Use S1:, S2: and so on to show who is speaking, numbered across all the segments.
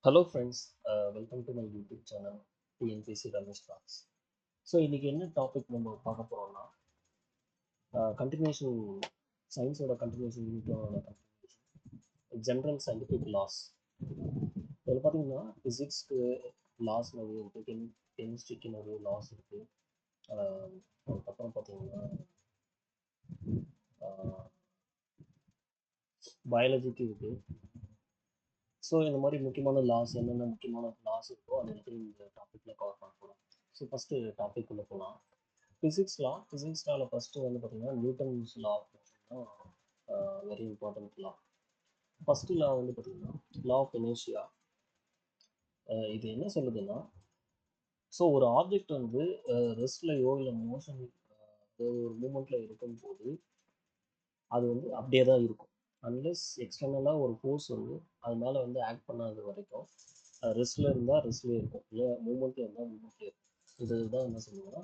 S1: Hello friends, welcome to my YouTube channel TNPC Ramesh Talks. So இன்றைக்கி என்ன topic நம்ம பார்க்க போகிறோம்னா கண்டினியூஷன் சயின்ஸோட கண்டினியூஷன் யூனிட்டோட கண்டினியூஷன் ஜென்ரல் சயின்டிஃபிக் லாஸ். இதில் பார்த்தீங்கன்னா ஃபிசிக்ஸ்க்கு லாஸ் நிறைய இருக்குது, கெமிஸ்ட்ரிக்கு நிறைய லாஸ் இருக்குது. அதுக்கப்புறம் பார்த்தீங்கன்னா பயாலஜிக்கு இருக்குது. ஸோ இந்த மாதிரி முக்கியமான லாஸ் என்னென்ன முக்கியமான லாஸ் இருக்கோ அது எல்லாத்தையும் இந்த டாப்பிக்கில் கவர் பண்ண போகிறோம். ஸோ ஃபஸ்ட்டு டாபிக் உள்ள போகலாம். ஃபிசிக்ஸ் லாவில் ஃபஸ்ட்டு வந்து பார்த்திங்கன்னா நியூட்டன்ஸ் லா தான் வெரி இம்பார்ட்டன்ட் லா. ஃபஸ்ட்டு லா வந்து பார்த்திங்கன்னா லா ஆஃப் இனர்ஷியா. இது என்ன சொல்லுதுன்னா, ஸோ ஒரு ஆப்ஜெக்ட் வந்து ரெஸ்ட்லையோ இல்லை மோஷன் ஒரு மூமெண்ட்டில் இருக்கும்போது அது வந்து அப்படியே தான் இருக்கும். அன்லெஸ் எக்ஸ்டர்னலாக ஒரு ஃபோர்ஸ் வந்து அது மேலே வந்து ஆக்ட் பண்ணாத வரைக்கும் ரெஸ்ட்டில் இருந்தால் ரெஸ்ட்லேயே இருக்கும், இல்லை மூமெண்ட்டில் இருந்தால் மூமெண்ட்லேயே இருக்கும். இதுதான் என்ன சொல்லுவோம்னா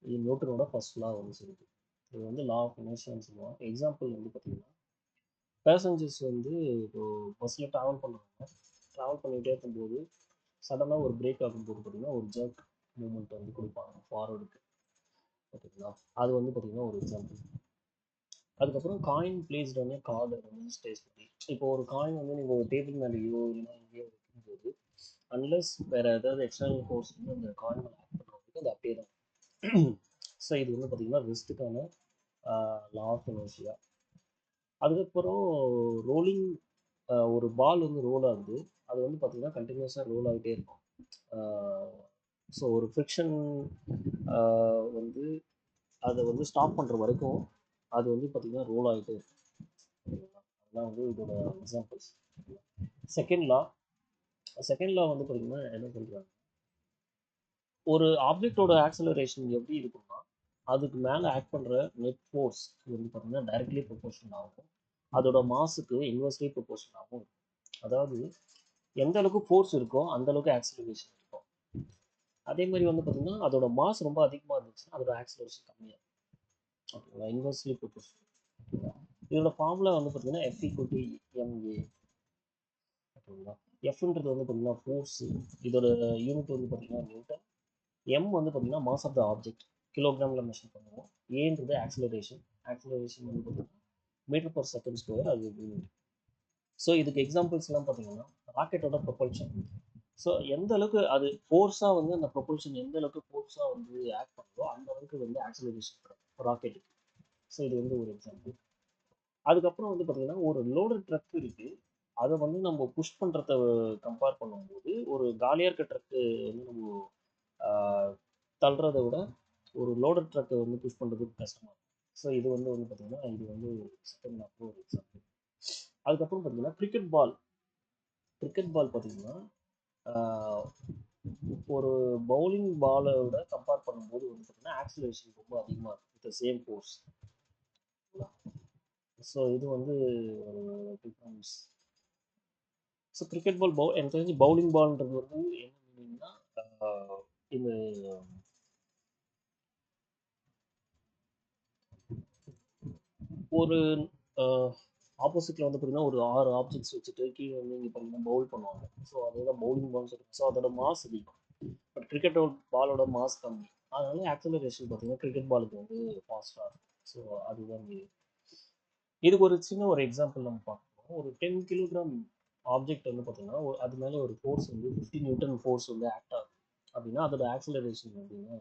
S1: இது நியூட்டனோட ஃபர்ஸ்ட் லா வந்து சொல்லுது. இது வந்து லா ஆஃப் இனர்ஷியான்னு சொல்லுவாங்க. எக்ஸாம்பிள் வந்து பார்த்தீங்கன்னா, பேசஞ்சர்ஸ் வந்து இப்போ பஸ்ஸில் ட்ராவல் பண்ணிகிட்டே இருக்கும்போது சடனாக ஒரு பிரேக் ஆகும்போது பார்த்தீங்கன்னா ஒரு ஜர்க் மூமெண்ட் வந்து கொடுப்பாங்க ஃபார்வர்டுக்கு, ஓகேங்களா? அது வந்து பார்த்தீங்கன்னா ஒரு எக்ஸாம்பிள். அதுக்கப்புறம் காயின் பிளேஸ்ட் வந்து கார்டு வந்து ஸ்டேஷனரி. இப்போ ஒரு காயின் வந்து நீங்கள் ஒரு டேபிள் மேலேயோ இல்லைன்னா எங்கேயோ வைக்கும்போது அன்லெஸ் வேறு ஏதாவது எக்ஸ்டர்னல் ஃபோர்ஸ் வந்து அந்த காயின் மேலே ஆக்ட் பண்ணுறதுக்கு அது அப்படியே தான். ஸோ இது வந்து பார்த்திங்கன்னா ரெஸ்ட்டுக்கான லா ஆஃப் இனர்ஷியா. அதுக்கப்புறம் ரோலிங், ஒரு பால் வந்து ரோல் ஆகுது, அது வந்து பார்த்திங்கன்னா கண்டினியூஸாக ரோல் ஆகிட்டே இருக்கும். ஸோ ஒரு ஃப்ரிக்ஷன் வந்து அதை வந்து ஸ்டாப் பண்ணுற வரைக்கும் அது வந்து பார்த்திங்கன்னா ரோல் ஆகிட்டே இருக்கும். அதுதான் வந்து இதோட எக்ஸாம்பிள்ஸ். செகண்ட் லா வந்து பார்த்திங்கன்னா என்ன சொல்கிறாங்க, ஒரு ஆப்ஜெக்டோட ஆக்சலரேஷன் எப்படி இருக்கும்னா அதுக்கு மேலே ஆக்ட் பண்ணுற நெட் ஃபோர்ஸ் வந்து பார்த்திங்கன்னா டைரக்ட்லி ப்ரொபோர்ஷனல் ஆகும், அதோட மாஸுக்கு இன்வெர்ஸ்லி ப்ரொபோர்ஷனல் ஆகும். அதாவது எந்த அளவுக்கு ஃபோர்ஸ் இருக்கோ அந்த அளவுக்கு ஆக்சலரேஷன் இருக்கும். அதே மாதிரி வந்து பார்த்திங்கன்னா அதோட மாஸ் ரொம்ப அதிகமாக இருந்துச்சுன்னா அதோட ஆக்சலரேஷன் கம்மியாக இருக்கும், ஓகேங்களா? Inversely proportional. இதோட ஃபார்முலா வந்து பார்த்திங்கன்னா F=ma, ஓகேங்களா? எஃப்ன்றது வந்து பார்த்திங்கன்னா ஃபோர்ஸு, இதோட யூனிட் வந்து பார்த்திங்கன்னா நியூட்டன். எம் வந்து பார்த்திங்கன்னா மாஸ் ஆஃப் த ஆப்ஜெக்ட், கிலோகிராமில் மெஷர் பண்ணுவோம். ஏன்றது ஆக்சலரேஷன் வந்து பார்த்திங்கன்னா மீட்டர் பர் செகண்ட் ஸ்கொயர், அது யூனிட். ஸோ இதுக்கு எக்ஸாம்பிள்ஸ்லாம் பார்த்தீங்கன்னா ராக்கெட்டோட ப்ரொபல்ஷன். ஸோ எந்த அளவுக்கு அது ஃபோர்ஸாக வந்து அந்த ப்ரொபல்ஷன் எந்த அளவுக்கு ஃபோர்ஸாக வந்து ஆக்ட் பண்ணுதோ அந்த அளவுக்கு வந்து ஆக்சலரேஷன் கிடைக்கும் ராக்கெட்டுக்கு. ஸோ இது வந்து ஒரு எக்ஸாம்பிள். அதுக்கப்புறம் வந்து பார்த்தீங்கன்னா ஒரு லோடட் ட்ரக் இருக்குது, அதை வந்து நம்ம புஷ் பண்ணுறத கம்பேர் பண்ணும்போது ஒரு காலியாக இருக்க ட்ரக்கு வந்து நம்ம தள்ளுறதை விட ஒரு லோடட் ட்ரக்கை வந்து புஷ் பண்ணுறதுக்கு கஷ்டமாக இருக்கும். ஸோ இது வந்து பார்த்தீங்கன்னா இது வந்து செகண்ட் லாக்கு ஒரு எக்ஸாம்பிள். அதுக்கப்புறம் பார்த்தீங்கன்னா கிரிக்கெட் பால் பார்த்தீங்கன்னா ஒரு பவுலிங் பாலோட கம்பேர் பண்ணும்போது வந்து பார்த்தீங்கன்னா ஆக்சிலரேஷன் ரொம்ப அதிகமாக இருக்கும் வித் சேம் ஃபோர்ஸ். ஸோ இது வந்து ஒரு டிஃப்ரென்ஸ். ஸோ கிரிக்கெட் பால் எனக்கு தெரிஞ்சு பவுலிங் பால்ன்றது வந்து என்ன மீனிங்னா இந்த ஒரு ஆப்போசிட்டில் வந்து பார்த்தீங்கன்னா ஒரு 6 ஆப்ஜெக்ட்ஸ் வச்சுட்டு கீழே வந்து இங்கே பார்த்தீங்கன்னா பவுல் பண்ணுவாங்க. ஸோ அதுதான் பவுலிங் பால்னு சொல்லுவாங்க. ஸோ அதோட மாஸ் அதிகம், பட் கிரிக்கெட் பாலோட மாஸ் கம்மி. அதனால ஆக்சலரேஷன் பார்த்தீங்கன்னா கிரிக்கெட் பாலுக்கு வந்து ஃபாஸ்ட்டாக இருக்கும். ஸோ அதுதான் இதுக்கு ஒரு சின்ன ஒரு எக்ஸாம்பிள் நம்ம பார்க்கணும். ஒரு 10 கிலோகிராம் ஆப்ஜெக்ட் வந்து பார்த்தீங்கன்னா அது மேலே ஒரு ஃபோர்ஸ் வந்து 50 நியூட்டன் ஃபோர்ஸ் வந்து ஆக்ட் ஆகுது அப்படின்னா அதோட ஆக்சலரேஷன் அப்படின்னா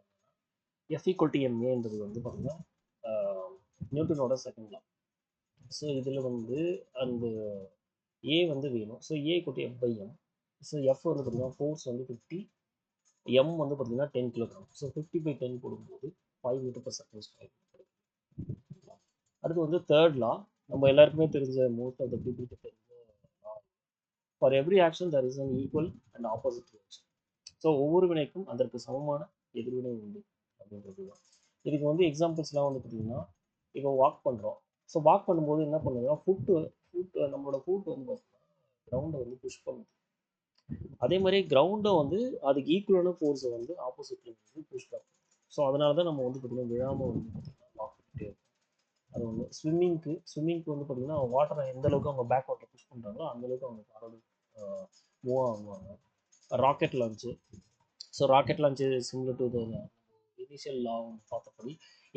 S1: F=ma வந்து பார்த்தீங்கன்னா நியூட்டனோட செகண்ட் லா. ஸோ இதில் வந்து அந்த ஏ வந்து வேணும். So A=F/m. ஸோ எஃப் வந்து பார்த்தீங்கன்னா ஃபோர்ஸ் வந்து 50, எம் வந்து பார்த்தீங்கன்னா 10 கிலோகிராம். ஸோ 50/10 போடும்போது 5 மீட்டர் பர் செகண்ட் ஸ்கொயர். அடுத்து வந்து தேர்ட் லா, நம்ம எல்லாருக்குமே தெரிஞ்ச மோஸ்ட் ஆஃப் த பீப்புளுக்கு தெரிஞ்ச law. For every action there is an equal and opposite reaction. So ஒவ்வொரு வினைக்கும் அதற்கு சமமான எதிர்வினை உண்டு அப்படின்றது தான். இதுக்கு வந்து எக்ஸாம்பிள்ஸ்லாம் வந்து பார்த்தீங்கன்னா இப்போ வாக் பண்ணுறோம். ஸோ வாக் பண்ணும்போது என்ன பண்ணுறோம்னா நம்மளோட ஃபுட் வந்து பார்த்தீங்கன்னா கிரவுண்டை வந்து புஷ் பண்ணுது. அதே மாதிரி கிரவுண்டை வந்து அதுக்கு ஈக்குவலான ஃபோர்ஸை வந்து ஆப்போசிட்ல வந்து புஷ் பண்ணும். ஸோ அதனால தான் நம்ம வந்து பார்த்தீங்கன்னா விழாமல் வந்து பார்த்தீங்கன்னா வாக் பண்ணிட்டே இருக்கும். அது ஒன்று. ஸ்விம்மிங்க்கு வந்து பார்த்தீங்கன்னா வாட்டரை எந்த அளவுக்கு அவங்க பேக் வாட்டர் புஷ் பண்ணுறாங்களோ அந்த அளவுக்கு அவங்க ஃபார்வர்டு மூவ் ஆகுவாங்க. Rocket launch. So rocket launch similar to the initial law பார்த்தபடி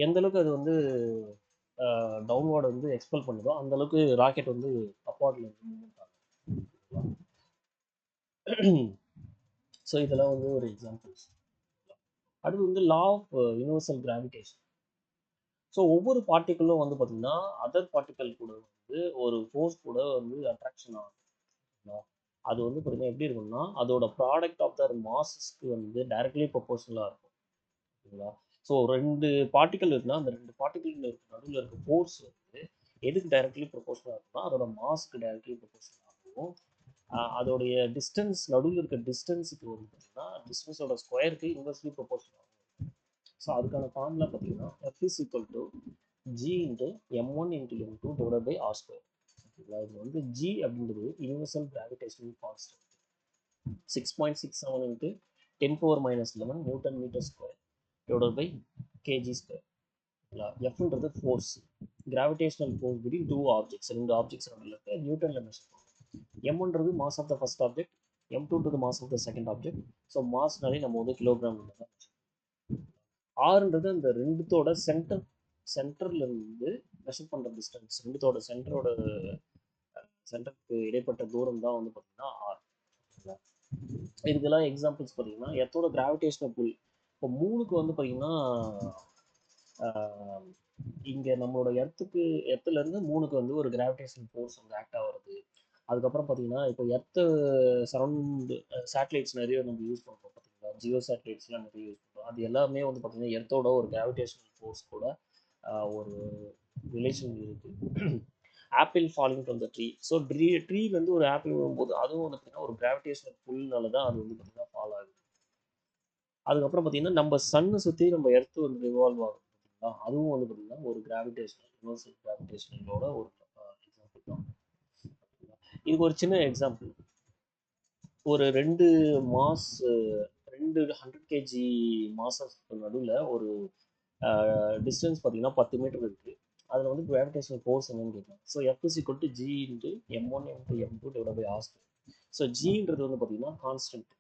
S1: எந்த அளவுக்கு அது வந்து டவுன்வார்டு வந்து எக்ஸ்பெல் பண்ணுதோ அந்த அளவுக்கு ராக்கெட் வந்து அப்வார்டில் வந்து மூவ்மெண்ட் ஆகும். ஸோ இதெல்லாம் வந்து ஒரு எக்ஸாம்பிள்ஸ். அடுத்து வந்து law of universal gravitation. So ஒவ்வொரு பார்ட்டிக்கிளும் வந்து பார்த்தீங்கன்னா அதர் பார்ட்டிக்கல் கூட வந்து ஒரு ஃபோர்ஸ் கூட வந்து அட்ராக்ஷன் ஆகும். அது வந்து பார்த்தீங்கன்னா எப்படி இருக்கும்னா அதோட ப்ராடக்ட் ஆஃப் தர் மாஸஸ்க்கு வந்து டைரக்ட்லி ப்ரொபோஷனலாக இருக்கும். ஓகேங்களா? ஸோ 2 பார்ட்டிக்கல் இருக்குன்னா அந்த 2 பார்ட்டிக்கல் நடுவில் இருக்க ஃபோர்ஸ் வந்து எதுக்கு டைரக்ட்லி ப்ரொபோஷனலாக இருக்கும்னா அதோட மாஸ்க்கு டைரக்ட்லி ப்ரொபோஷனலாக இருக்கும். அதோடைய டிஸ்டன்ஸ் நடுவில் இருக்க டிஸ்டன்ஸுக்கு வந்து பார்த்தீங்கன்னா டிஸ்டன்ஸோட ஸ்கொயருக்கு இன்வெர்ஸ்லி ப்ரொபோஷனல் ஆகும். ஸோ அதுக்கான ஃபார்முலா பார்த்தீங்கன்னா F is equal to G into M1 into M2 divided by R square. ஓகேங்களா? இது வந்து G அப்படின்றது universal gravitational constant 6.67 into 10 power minus 11 newton metre square divided by kg square. Fன்றது force, gravitational force between two objects, ரெண்டு objects நடுவில் இருக்க நியூட்டன்ல measure பண்ணுவோம். M1ன்றது mass of the first object, M2ன்றது mass of the second object. So மாஸ்னாலே நம்ம வந்து கிலோகிராம் தான். ஆறுன்றது அந்த ரெண்டுத்தோட சென்டர்ல இருந்து மெஷர் பண்ற டிஸ்டன்ஸ், ரெண்டுத்தோட சென்டருக்கு இடைப்பட்ட தூரம் தான் வந்து பார்த்தீங்கன்னா ஆர். இதுக்கெல்லாம் எக்ஸாம்பிள்ஸ் பார்த்தீங்கன்னா எர்த்தோட கிராவிடேஷனல் புல். இப்போ மூணுக்கு வந்து பார்த்தீங்கன்னா இங்கே நம்மளோட எர்த்துலேருந்து மூணுக்கு வந்து ஒரு கிராவிடேஷனல் ஃபோர்ஸ் வந்து ஆக்ட் ஆகிறது. அதுக்கப்புறம் பார்த்தீங்கன்னா இப்போ எர்த்து சரௌண்ட் சேட்டலைட்ஸ் நிறைய நம்ம யூஸ் பண்ணுறோம் பார்த்தீங்களா, ஜியோ சேட்டலைட்ஸ்லாம் நிறைய யூஸ் பண்ணுறோம். அது எல்லாமே வந்து பார்த்தீங்கன்னா எர்த்தோட ஒரு கிராவிடேஷனல் ஃபோர்ஸ் கூட ஒரு ரிலேஷன் இருக்குது. Apple falling from the tree. So ட்ரீலேருந்து ஒரு ஆப்பிள் வரும்போது அதுவும் வந்து பார்த்தீங்கன்னா ஒரு கிராவிடேஷனல் புல்னால தான் அது வந்து பார்த்தீங்கன்னா ஃபால் ஆகுது. அதுக்கப்புறம் பார்த்தீங்கன்னா நம்ம சன்னை சுற்றி நம்ம எர்த்து வந்து ரிவால்வ் ஆகும் பார்த்தீங்களா, அதுவும் வந்து பார்த்தீங்கன்னா ஒரு கிராவிடேஷனல் யூனிவர்சல் கிராவிடேஷனலோட ஒரு எக்ஸாம்பிள் தான். இதுக்கு ஒரு சின்ன எக்ஸாம்பிள், ஒரு ரெண்டு 100 kg மாசஸ் நடுவில் ஒரு டிஸ்டன்ஸ் பார்த்தீங்கன்னா 10 மீட்டர் இருக்குது. அதில் வந்து கிராவிடேஷனல் ஃபோர்ஸ் என்னன்னு கேட்கலாம். So F is equal to G into M1 into M2 divided by R square. So ஜின்றது வந்து பார்த்தீங்கன்னா கான்ஸ்டன்ட்,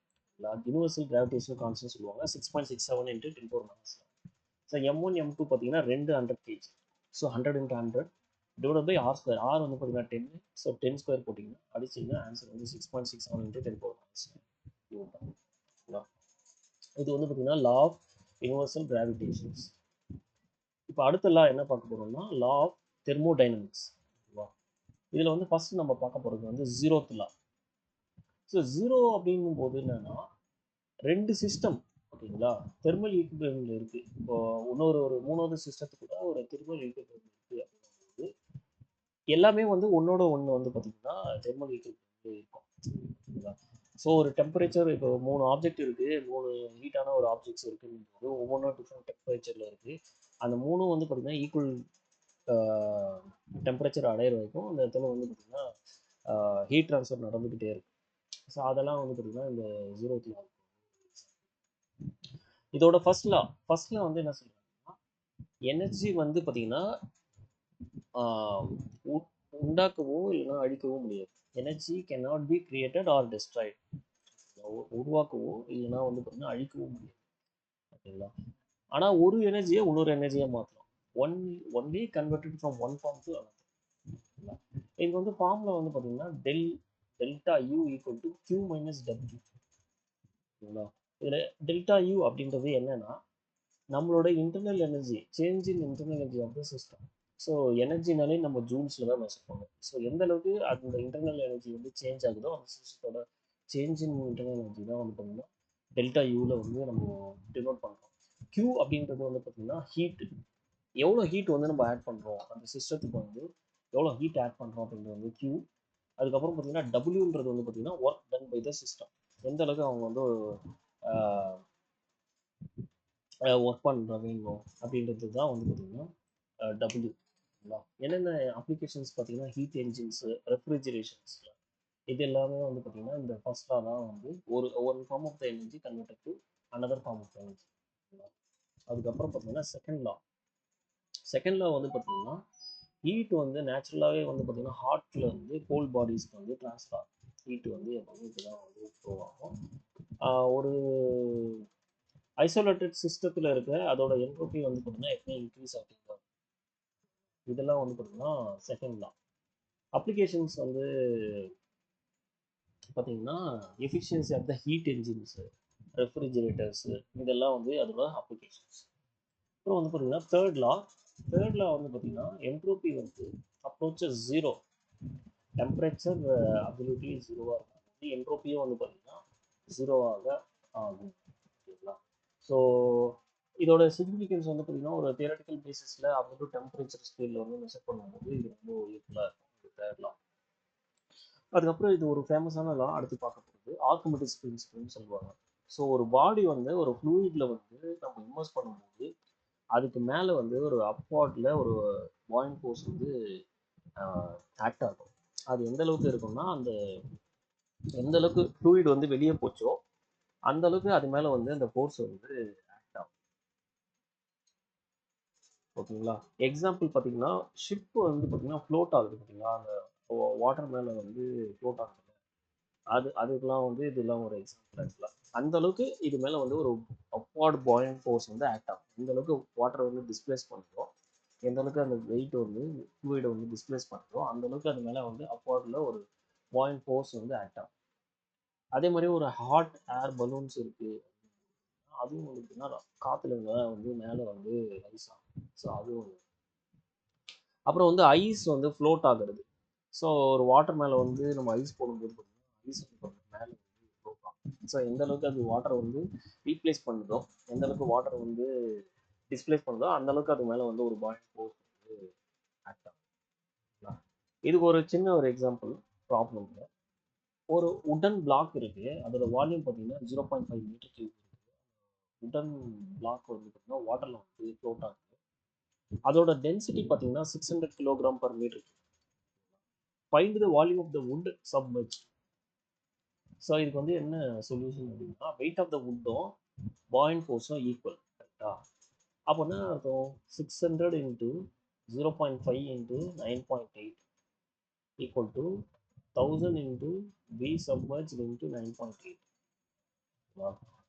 S1: யூனிவர்சல் கிராவிடேஷனல் கான்ஸ்டன்ட் சொல்லுவாங்க, 6.67 into 10 power minus 11. So M1 M2 பார்த்தீங்கன்னா 100 kg. So 100 into 100 divided by R square. R வந்து பார்த்தீங்கன்னா 10. So 10 square போட்டிங்கன்னா அடிச்சிங்கன்னா answer வந்து 6.67 into 10 power minus 11. இது வந்து பார்த்தீங்கன்னா லா ஆஃப் யூனிவர்சல் கிராவிடேஷன்ஸ். இப்போ அடுத்த லா என்ன பார்க்க போறோம்னா லா ஆஃப் தெர்மோடைனமிக்ஸ். இதில் வந்து ஃபர்ஸ்ட் நம்ம பார்க்க போகிறது வந்து ஜீரோத் லா. ஸோ ஜீரோ அப்படிங்கும் போது என்னன்னா ரெண்டு சிஸ்டம், ஓகேங்களா, தெர்மல் ஈக்குலிபிரியம்ல இருக்கு. இப்போ ஒரு மூணாவது சிஸ்டத்துக்கு கூட ஒரு தெர்மல் ஈக்குலிபிரியம் இருக்கு அப்படிங்கும்போது எல்லாமே வந்து ஒன்னோட ஒன்று வந்து பார்த்தீங்கன்னா தெர்மல் ஈக்குலிபிரியம் இருக்கும். ஓகேங்களா? ஸோ ஒரு டெம்பரேச்சர், இப்போ 3 ஆப்ஜெக்ட் இருக்குது, 3 ஹீட்டான ஒரு ஆப்ஜெக்ட்ஸ் இருக்குன்னு ஒவ்வொன்றும் டிஃப்ரெண்ட் டெம்பரேச்சரில் இருக்குது. அந்த மூணும் வந்து பார்த்தீங்கன்னா ஈக்குவல் டெம்பரேச்சர் அடையிற வரைக்கும் அந்த இடத்துல வந்து பார்த்தீங்கன்னா ஹீட் ட்ரான்ஸ்ஃபர் நடந்துக்கிட்டே இருக்கு. ஸோ அதெல்லாம் வந்து பார்த்தீங்கன்னா இந்த ஜீரோத் லா. இதோட ஃபர்ஸ்ட்ல வந்து என்ன சொல்றாங்கன்னா எனர்ஜி வந்து பார்த்தீங்கன்னா உண்டாக்கவும் இல்லைன்னா அழிக்கவும் முடியாது. Energy cannot be created or destroyed. உருவாக்கவும் இல்லைன்னா வந்து பார்த்தீங்கன்னா அழிக்கவும் முடியாது. ஓகேங்களா? ஆனால் ஒரு எனர்ஜியை இன்னொரு எனர்ஜியாக மாற்றலாம். Only converted from one form to another. இது வந்து ஃபார்முலா வந்து பார்த்தீங்கன்னா delta U equal to Q minus W. ஓகேங்களா? இதில் டெல்டா யூ அப்படின்றது என்னன்னா நம்மளோட internal energy, change in internal energy of the system. So எனர்ஜினாலே நம்ம ஜூல்ஸில் தான் மெஷர் பண்ணுவோம். ஸோ எந்த அளவுக்கு அந்த இன்டர்னல் எனர்ஜி வந்து சேஞ்ச் ஆகுதோ அந்த சிஸ்டத்தோட சேஞ்ச் இன் இன்டர்னல் எனர்ஜி தான் வந்து பார்த்தீங்கன்னா டெல்டா யூவில் வந்து நம்ம டினோட் பண்ணுறோம். கியூ அப்படின்றது வந்து பார்த்தீங்கன்னா ஹீட், எவ்வளோ ஹீட் வந்து நம்ம ஆட் பண்ணுறோம் அந்த சிஸ்டத்துக்கு வந்து எவ்வளோ ஹீட் ஆட் பண்ணுறோம் அப்படின்றது வந்து கியூ. அதுக்கப்புறம் பார்த்தீங்கன்னா டபிள்யூன்றது வந்து பார்த்தீங்கன்னா work done by the system, எந்த அளவுக்கு அவங்க வந்து ஒர்க் பண்ணுறாங்க அப்படின்றது தான் வந்து பார்த்தீங்கன்னா டபிள்யூ. என்னென்ன அப்ளிகேஷன்ஸ் பார்த்தீங்கன்னா ஹீட் என்ஜின்ஸு, ரெஃப்ரிஜரேஷன்ஸ், இது எல்லாமே வந்து பார்த்தீங்கன்னா இந்த ஃபர்ஸ்ட் லா தான் வந்து ஒரு form of the energy converted to another form of energy. அதுக்கப்புறம் பார்த்தீங்கன்னா செகண்ட் லா வந்து பார்த்தீங்கன்னா ஹீட் வந்து நேச்சுரலாகவே வந்து பார்த்தீங்கன்னா ஹார்ட்ல வந்து கோல்ட் பாடிஸ்க்கு வந்து ட்ரான்ஸ்ஃபர் ஆகும். ஹீட் வந்து எப்பவுமே இப்படிதான் வந்து ஃப்ளோ ஆகும். ஒரு ஐசோலேட்டட் சிஸ்டத்தில் இருக்க அதோட என்ட்ரோபி வந்து பார்த்தீங்கன்னா எப்பவுமே இன்க்ரீஸ் ஆகிட்டு தான். இதெல்லாம் வந்து பார்த்தீங்கன்னா செகண்ட் லா. அப்ளிகேஷன்ஸ் வந்து பார்த்தீங்கன்னா எஃபிஷியன்சி ஆஃப் த ஹீட் என்ஜின்ஸு, ரெஃப்ரிஜிரேட்டர்ஸு, இதெல்லாம் வந்து அதோட அப்ளிகேஷன்ஸ். அப்புறம் வந்து பார்த்தீங்கன்னா தேர்ட் லா வந்து பார்த்தீங்கன்னா என்ட்ரோபி வந்து அப்ரோச்சஸ் ஜீரோ. டெம்பரேச்சர் அப்சல்யூட்லி ஜீரோவாக இருக்கும், என்ட்ரோப்பியும் வந்து பார்த்தீங்கன்னா ஜீரோவாக ஆகும். ஓகேங்களா? ஸோ இதோட சிக்னிஃபிகன்ஸ் வந்து பார்த்தீங்கன்னா ஒரு தியரட்டிக்கல் பேசிஸில் அப்சல்யூட் டெம்பரேச்சர் ஸ்கேலில் வந்து மெஷர் பண்ணும்போது இது ரொம்ப யூஸ்ஃபுல்லாக இருக்கும் இந்த தேர்ட் லா. அதுக்கப்புறம் இது ஒரு ஃபேமஸான லா அடுத்து பார்க்க போகிறது ஆர்க்கிமிடிஸ் பிரின்சிபல்னு சொல்லுவாங்க. ஸோ ஒரு பாடி வந்து ஒரு ஃப்ளூயிடில் வந்து நம்ம இன்வெஸ்ட் பண்ணும்போது அதுக்கு மேலே வந்து ஒரு அப்வார்டில் ஒரு பாயிண்ட் ஃபோர்ஸ் வந்து ஆக்ட் ஆகும். அது எந்த அளவுக்கு இருக்கும்னா அந்த எந்த அளவுக்கு ஃப்ளூயிட் வந்து வெளியே போச்சோ அந்த அளவுக்கு அது மேலே வந்து அந்த ஃபோர்ஸ் வந்து ஆக்ட் ஆகும். ஓகேங்களா? எக்ஸாம்பிள் பார்த்தீங்கன்னா ஷிப் வந்து பார்த்தீங்கன்னா ஃப்ளோட் ஆகுது பார்த்தீங்களா, அந்த வாட்டர் மேலே வந்து ஃப்ளோட் ஆகுது, அதுக்கெல்லாம் வந்து இதெல்லாம் ஒரு எக்ஸாம்பிள் ஆக்சுவலாக. அந்த அளவுக்கு இது மேலே வந்து ஒரு அப்வார்ட் பாயிண்ட் ஃபோர்ஸ் வந்து ஆக்ட் ஆகும். எந்த அளவுக்கு வாட்டர் வந்து டிஸ்பிளேஸ் பண்ணுறோ, எந்த அளவுக்கு அந்த வெயிட் வந்து ஃப்ளூயிடை வந்து டிஸ்பிளேஸ் பண்ணுறோ அந்த அளவுக்கு அது மேலே வந்து அப்வார்டில் ஒரு பாயிண்ட் ஃபோர்ஸ் வந்து ஆக்ட் ஆகும். அதே மாதிரி ஒரு ஹாட் ஏர் பலூன்ஸ் இருக்குது, அதுவும் வந்து காற்றுல வந்து மேலே வந்து ரைஸ் ஆகும். ஸோ அதுவும் அப்புறம் வந்து ஐஸ் வந்து ஃப்ளோட் ஆகுறது. ஸோ ஒரு வாட்டர் மேலே வந்து நம்ம ஐஸ் போடும்போது பார்த்தீங்கன்னா ஐஸ் வந்து மேலே வந்து ஃப்ளோட் ஆகும். ஸோ எந்த அளவுக்கு அது வாட்டரை வந்து ரீப்ளேஸ் பண்ணுதோ, எந்த அளவுக்கு வாட்டர் வந்து டிஸ்பிளேஸ் பண்ணுதோ அந்த அளவுக்கு அது மேலே வந்து ஒரு பாயிண்ட் ஃபோர்ஸ் வந்து ஆக்ட் ஆகும். இதுக்கு ஒரு சின்ன ஒரு எக்ஸாம்பிள் ப்ராப்ளம்ல ஒரு உடன் பிளாக் இருக்கு, அதோட வால்யூம் பார்த்தீங்கன்னா 0.5 மீட்டர் கியூப் இருக்கு. உடன் பிளாக் வந்து பார்த்தீங்கன்னா வாட்டர்ல வந்து ஃப்ளோட் ஆகுது. அதோட டென்சிட்டி பார்த்தீங்கன்னா 600 kilogram per metre. Find the volume of the wood submerge. So இதுக்கு வந்து என்ன சொல்யூஷன் அப்படின்னா வெயிட் ஆஃப் த வுட்டும் பாயிண்ட் ஃபோர்ஸும் ஈக்குவல். கரெக்டா? அப்போ என்ன அர்த்தம்? 600 into 0.5 into 9.8 equal to 1000 into B submerge into 9.8.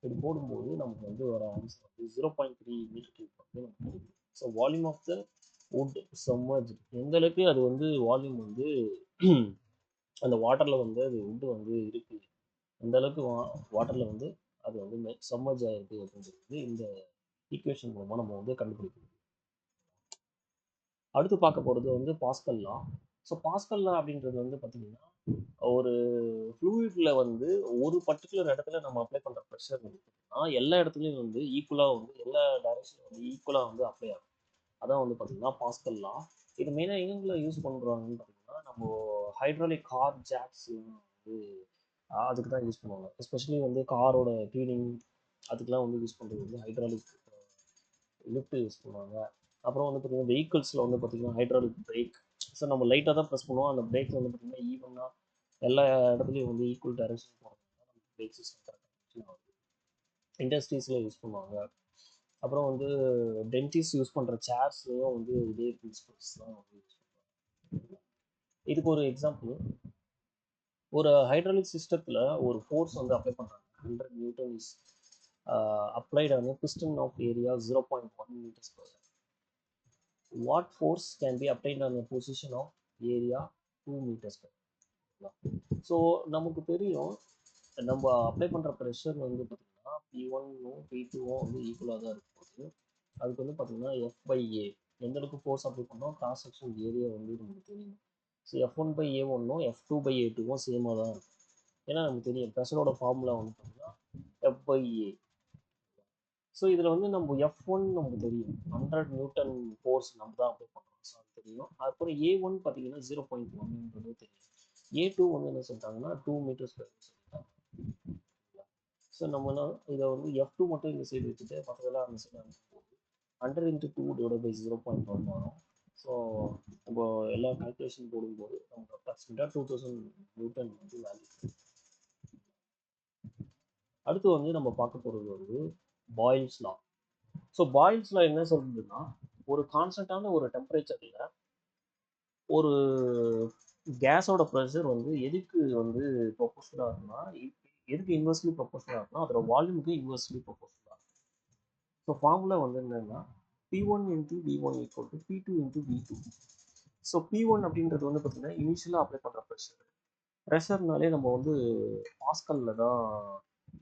S1: இது போடும்போது நமக்கு வந்து ஒரு ஆன்சர் வந்து 0.3 மீட்டர் கியூப் வந்து நமக்கு கிடைக்கும். So volume of the wood submerge, எந்த அளவுக்கு அது வந்து வால்யூம் வந்து அந்த வாட்டரில் வந்து அது வுட் வந்து இருக்கு, அந்த அளவுக்கு வாட்டரில் வந்து அது வந்து சப்மர்ஜ் ஆகிருக்கு அப்படின்றது இந்த ஈக்குவேஷன் மூலமாக நம்ம வந்து கண்டுபிடிக்கணும். அடுத்து பார்க்க போகிறது வந்து பாஸ்கல் லா. ஸோ பாஸ்கல் லா அப்படின்றது வந்து பார்த்தீங்கன்னா ஒரு ஃப்ளூயிட்ல வந்து ஒரு பர்டிகுலர் இடத்துல நம்ம அப்ளை பண்ணுற ப்ரெஷர் வந்து பார்த்தீங்கன்னா எல்லா இடத்துலையும் வந்து ஈக்குவலாக வந்து எல்லா டைரக்ஷனும் வந்து ஈக்குவலாக வந்து அப்ளை ஆகும். அதான் வந்து பார்த்தீங்கன்னா பாஸ்கல் லா. இது மெயினாக எங்கே யூஸ் பண்ணுறாங்கன்னு பார்த்தீங்கன்னா நம்ம ஹைட்ராலிக் கார் ஜாக்ஸ் வந்து அதுக்கு தான் யூஸ் பண்ணுவாங்க. எஸ்பெஷலி வந்து காரோட க்ளீனிங் அதுக்கெலாம் வந்து யூஸ் பண்ணுறது வந்து ஹைட்ராலிக் லிஃப்ட் யூஸ் பண்ணுவாங்க. அப்புறம் வந்து பார்த்தீங்கன்னா வெஹிக்கிள்ஸில் வந்து பார்த்தீங்கன்னா ஹைட்ராலிக் பிரேக். ஸோ நம்ம லைட்டாக தான் ப்ரெஸ் பண்ணுவோம், அந்த பிரேக் வந்து பார்த்தீங்கன்னா ஈவனாக எல்லா இடத்துலையும் வந்து ஈக்குவல் டைரக்ஷன் போகிறதுனால நமக்கு பிரேக் சிஸ்டம் கரெக்டாக ஆகுது. இண்டஸ்ட்ரீஸில் யூஸ் பண்ணுவாங்க. அப்புறம் வந்து டென்டிஸ்ட் யூஸ் பண்ணுற சேர்ஸ்லேயும் வந்து இதே பிரின்சிபல்ஸ் தான் வந்து யூஸ் பண்ணுவாங்க. இதுக்கு ஒரு எக்ஸாம்பிள், ஒரு ஹைட்ராலிக் சிஸ்டத்தில் ஒரு ஃபோர்ஸ் வந்து அப்ளை பண்ணுறாங்க. 100 Newton is applied on a piston of area 0.1 meters square. What force can be obtained on a position of area 2 meters square? So நமக்கு தெரியும் நம்ம அப்ளை பண்ணுற ப்ரெஷர் வந்து பார்த்தீங்கன்னா P1ம் P2ம் வந்து ஈக்குவலாக தான் இருக்கும்போது அதுக்கு வந்து பார்த்தீங்கன்னா F/A எந்த அளவுக்கு ஃபோர்ஸ் அப்ளை பண்ணோம் கிராஸ் செக்ஷன் ஏரியா வந்து நமக்கு தெரியும். ஸோ F1/A1ம் F2/A2ம் சேமாக தான் இருக்கும். ஏன்னா நமக்கு தெரியும் ப்ரெஷரோட ஃபார்முலா வந்து பார்த்தீங்கன்னா F/A. ஸோ இதில் வந்து நம்ம F1 நமக்கு தெரியும் 100 நியூட்டன் ஃபோர்ஸ் நம்ம தான் அப்ளை பண்ணுறோம், ஸோ அது தெரியும். அதுக்கப்புறம் A1 பார்த்தீங்கன்னா 0.1ன்றது தெரியும். A2 வந்து என்ன சொல்லிட்டாங்கன்னா 2 மீட்டர் ஸ்கொயர் சொல்லிட்டாங்க. ஸோ நம்மளாம் இதை வந்து F2 மட்டும் இந்த சைடு வச்சுட்டு மற்றதெல்லாம் அந்த சைடு அனுப்பும்போது 100 × 2 / 0.1 வரும். ஸோ நம்ம எல்லா கால்குலேஷன் போடும்போது நமக்கு அப்ராக்சிமேட்டாக 2000 நியூட்டன் வந்து வேல்யூ. அடுத்து வந்து நம்ம பார்க்க போகிறது வந்து பாயில்ஸ் லா. ஸோ பாயில்ஸ் லா என்ன சொல்றதுன்னா ஒரு கான்ஸ்டன்டான ஒரு டெம்பரேச்சரில் ஒரு கேஸோட ப்ரெஷர் வந்து எதுக்கு வந்து ப்ரொபோஷனலாக இருக்குன்னா, எதுக்கு இன்வெர்ஸ்லி ப்ரொபோஷனலாக இருக்குன்னா அதோட வால்யூமுக்கு இன்வெர்ஸ்லி ப்ரொபோஷனலாக இருக்கும். ஸோ ஃபார்முலா வந்து என்னன்னா P1 into V1 equal to P2 into V2. So P1 அப்படின்றது வந்து பார்த்தீங்கன்னா இனிஷியலாக அப்ளை பண்ணுற ப்ரெஷர். ப்ரெஷர்னாலே நம்ம வந்து பாஸ்கலில் தான்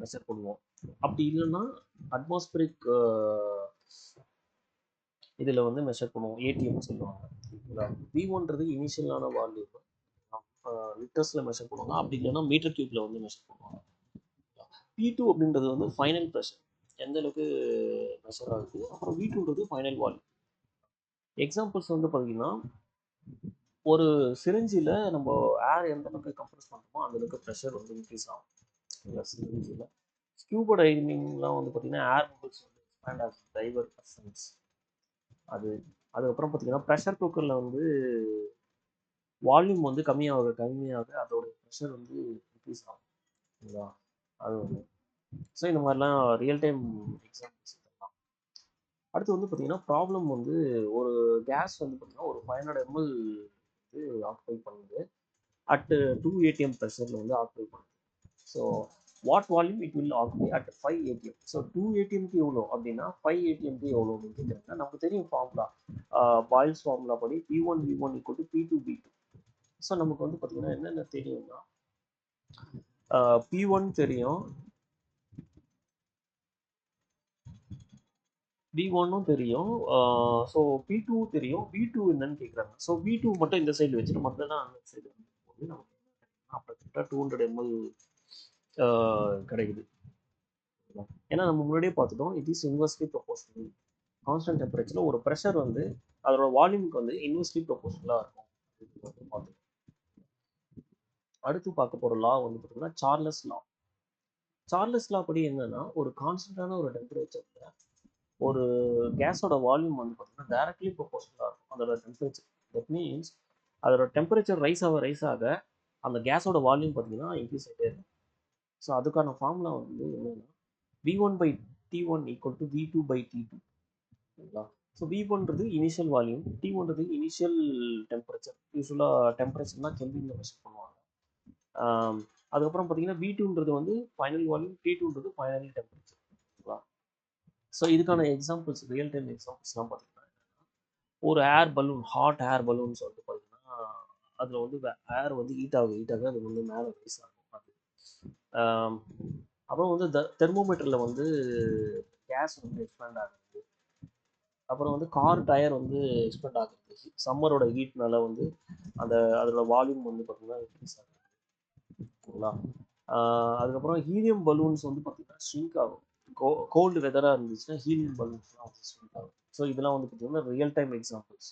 S1: மெஷர் பண்ணுவோம். அப்படி இல்லைன்னா அட்மாஸ்பரிக் இதில் வந்து மெஷர் பண்ணுவோம், ஏடிஎம் சொல்லுவாங்க. V1ன்றது இனிஷியலான வால்யூம் லிட்டர்ஸில் மெஷர் பண்ணுவாங்க. அப்படி இல்லைன்னா மீட்டர் கியூப்ல வந்து மெஷர் பண்ணுவாங்க. P2 அப்படின்றது வந்து ஃபைனல் ப்ரெஷர், எந்த அளவுக்கு மெஷர் ஆகுது. அப்புறம் V2ன்றது ஃபைனல் வால்யூம். எக்ஸாம்பிள்ஸ் வந்து பார்த்தீங்கன்னா, ஒரு சிரிஞ்சில் நம்ம ஏர் எந்த அளவுக்கு கம்ப்ரஸ் பண்ணுறோமோ அந்த அளவுக்கு ப்ரெஷர் வந்து இன்க்ரீஸ் ஆகும். இல்லை சிரிஞ்சில் ஸ்கியூபா டைவிங்லாம் வந்து பார்த்தீங்கன்னா ஏர் பபிள்ஸ் வந்து எக்ஸ்பேண்ட் ஆகும், டைவர் பர்சன்ஸ் அது. அதுக்கப்புறம் பார்த்தீங்கன்னா ப்ரெஷர் குக்கரில் வந்து வால்யூம் வந்து கம்மியாக அதோட ப்ரெஷர் வந்து இன்க்ரீஸ் ஆகும். சரிங்களா? அது வந்து ஸோ இந்த மாதிரிலாம் ரியல் டைம் எக்ஸாம்பிள்ஸ் இதெல்லாம். அடுத்து வந்து பார்த்தீங்கன்னா ப்ராப்ளம் வந்து ஒரு கேஸ் வந்து பார்த்தீங்கன்னா ஒரு 500 ml வந்து ஆக்குபை பண்ணுது அட் 2 ATM ப்ரெஷரில் வந்து ஆக்குபை பண்ணுது. So what volume it will occupy at 5 ATM. So 2 ATMக்கு எவ்வளோ அப்படின்னா 5 ATMக்கு எவ்வளோ அப்படின்னு கேட்குறாங்க. நமக்கு தெரியும் ஃபார்முலா, பாயில்ஸ் ஃபார்முலா படி P1 V1 equal to P2 V2. So நமக்கு வந்து பார்த்தீங்கன்னா என்னென்ன தெரியும்னா P1 தெரியும், V1ம் தெரியும், ஸோ P2 தெரியும். V2 என்னன்னு கேட்குறாங்க. ஸோ V2 மட்டும் இந்த சைடு வச்சுட்டு மற்றதான் அந்த சைடு வந்து நமக்கு அப்ராக்சிமேட்டாக 200 ml கிடைக்குது. ஏன்னா நம்ம முன்னாடியே பார்த்துட்டோம், it is inversely proportional. Constant டெம்பரேச்சரில் ஒரு ப்ரெஷர் வந்து அதோட வால்யூமுக்கு வந்து இன்வெர்ஸ்லி ப்ரொபோஷனலாக இருக்கும். பார்த்துட்டோம். அடுத்து பார்க்க போகிற லா வந்து பார்த்தீங்கன்னா சார்லஸ் லா. சார்லஸ் லா படி என்னன்னா ஒரு கான்ஸ்டன்டான ஒரு டெம்பரேச்சர்ல ஒரு கேஸோட வால்யூம் வந்து பார்த்தீங்கன்னா டைரக்ட்லி ப்ரொபோஷனலாக இருக்கும் அதோட டெம்பரேச்சர். தட் மீன்ஸ் அதோட டெம்பரேச்சர் ரைஸ் ஆக அந்த கேஸோட வால்யூம் பார்த்தீங்கன்னா இன்க்ரீஸ் ஆகிட்டே இருக்கும். ஸோ அதுக்கான ஃபார்முலா வந்து என்னன்னா V1/T1 ஈக்குவல் டு V2/T2. சரிங்களா? ஸோ V1ன்றது இனிஷியல் வால்யூம், T1ன்றது இனிஷியல் டெம்பரேச்சர். யூஸ்வலாக டெம்பரேச்சர்னா கெல்வின்ல மெஷர் பண்ணுவாங்க. அதுக்கப்புறம் பார்த்தீங்கன்னா V2ன்றது வந்து ஃபைனல் வால்யூம், T2ன்றது ஃபைனல் டெம்பரேச்சர். ஓகேவா? ஸோ இதுக்கான எக்ஸாம்பிள்ஸ், ரியல் டைம் எக்ஸாம்பிள்ஸ்லாம் பார்த்தீங்கன்னா ஒரு air balloon, hot air balloon சொல்லிட்டு பார்த்தீங்கன்னா அதில் வந்து ஏர் வந்து ஹீட் ஆக அது வந்து மேலே ரைஸ் ஆகும். அது அப்புறம் வந்து தெர்மோமீட்டரில் வந்து கேஸ் வந்து எக்ஸ்பேண்ட் ஆகுது. அப்புறம் வந்து கார் டயர் வந்து எக்ஸ்பேண்ட் ஆகுது. சம்மரோட ஹீட்னால வந்து அதோட வால்யூம் வந்து பார்த்தீங்கன்னா இன்க்ரீஸ் ஆகுது. ஓகேங்களா? அதுக்கப்புறம் ஹீலியம் பலூன்ஸ் வந்து பார்த்தீங்கன்னா ஷ்ரிங்க் ஆகும். கோல்டு வெதராக இருந்துச்சுன்னா ஹீலியம் பலூன்ஸ்லாம் வந்து ஷ்ரிங்க் ஆகும். ஸோ இதெல்லாம் வந்து பார்த்தீங்கன்னா ரியல் டைம் எக்ஸாம்பிள்ஸ்.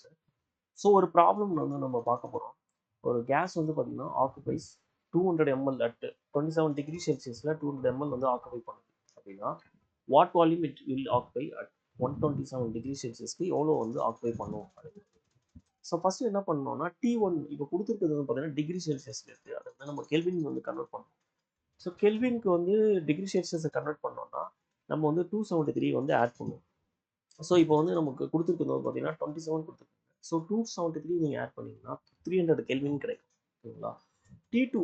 S1: ஸோ ஒரு ப்ராப்ளம் வந்து நம்ம பார்க்க போகிறோம். ஒரு கேஸ் வந்து பார்த்தீங்கன்னா ஆக்குபைஸ் 200 ml அட் 27 டிகிரி செல்சியஸில் 200 ml வந்து ஆக்குபை பண்ணுது அப்படின்னா what volume it will occupy at 127 degree செல்சியஸ்க்கு எவ்வளோ வந்து ஆக்குபை பண்ணுவோம் அப்படின்னு. ஸோ ஃபஸ்ட்டு என்ன பண்ணோம்னா T1 இப்போ கொடுத்துருக்கிறது வந்து பார்த்தீங்கன்னா டிகிரி செல்சியஸில் இருக்குது. அதை வந்து நம்ம கெல்வின் வந்து கன்வெர்ட் பண்ணணும். ஸோ கெல்வினுக்கு வந்து டிகிரி செல்சியஸை கன்வெர்ட் பண்ணோம்னா நம்ம வந்து 273 வந்து ஆட் பண்ணுவோம். ஸோ இப்போ வந்து நமக்கு கொடுத்துருக்கிறது வந்து பார்த்தீங்கன்னா 27 கொடுத்துருக்காங்க. ஸோ 273 நீங்கள் ஆட் பண்ணிங்கன்னா 300 கெல்வின் கிடைக்கும். ஓகேங்களா? T2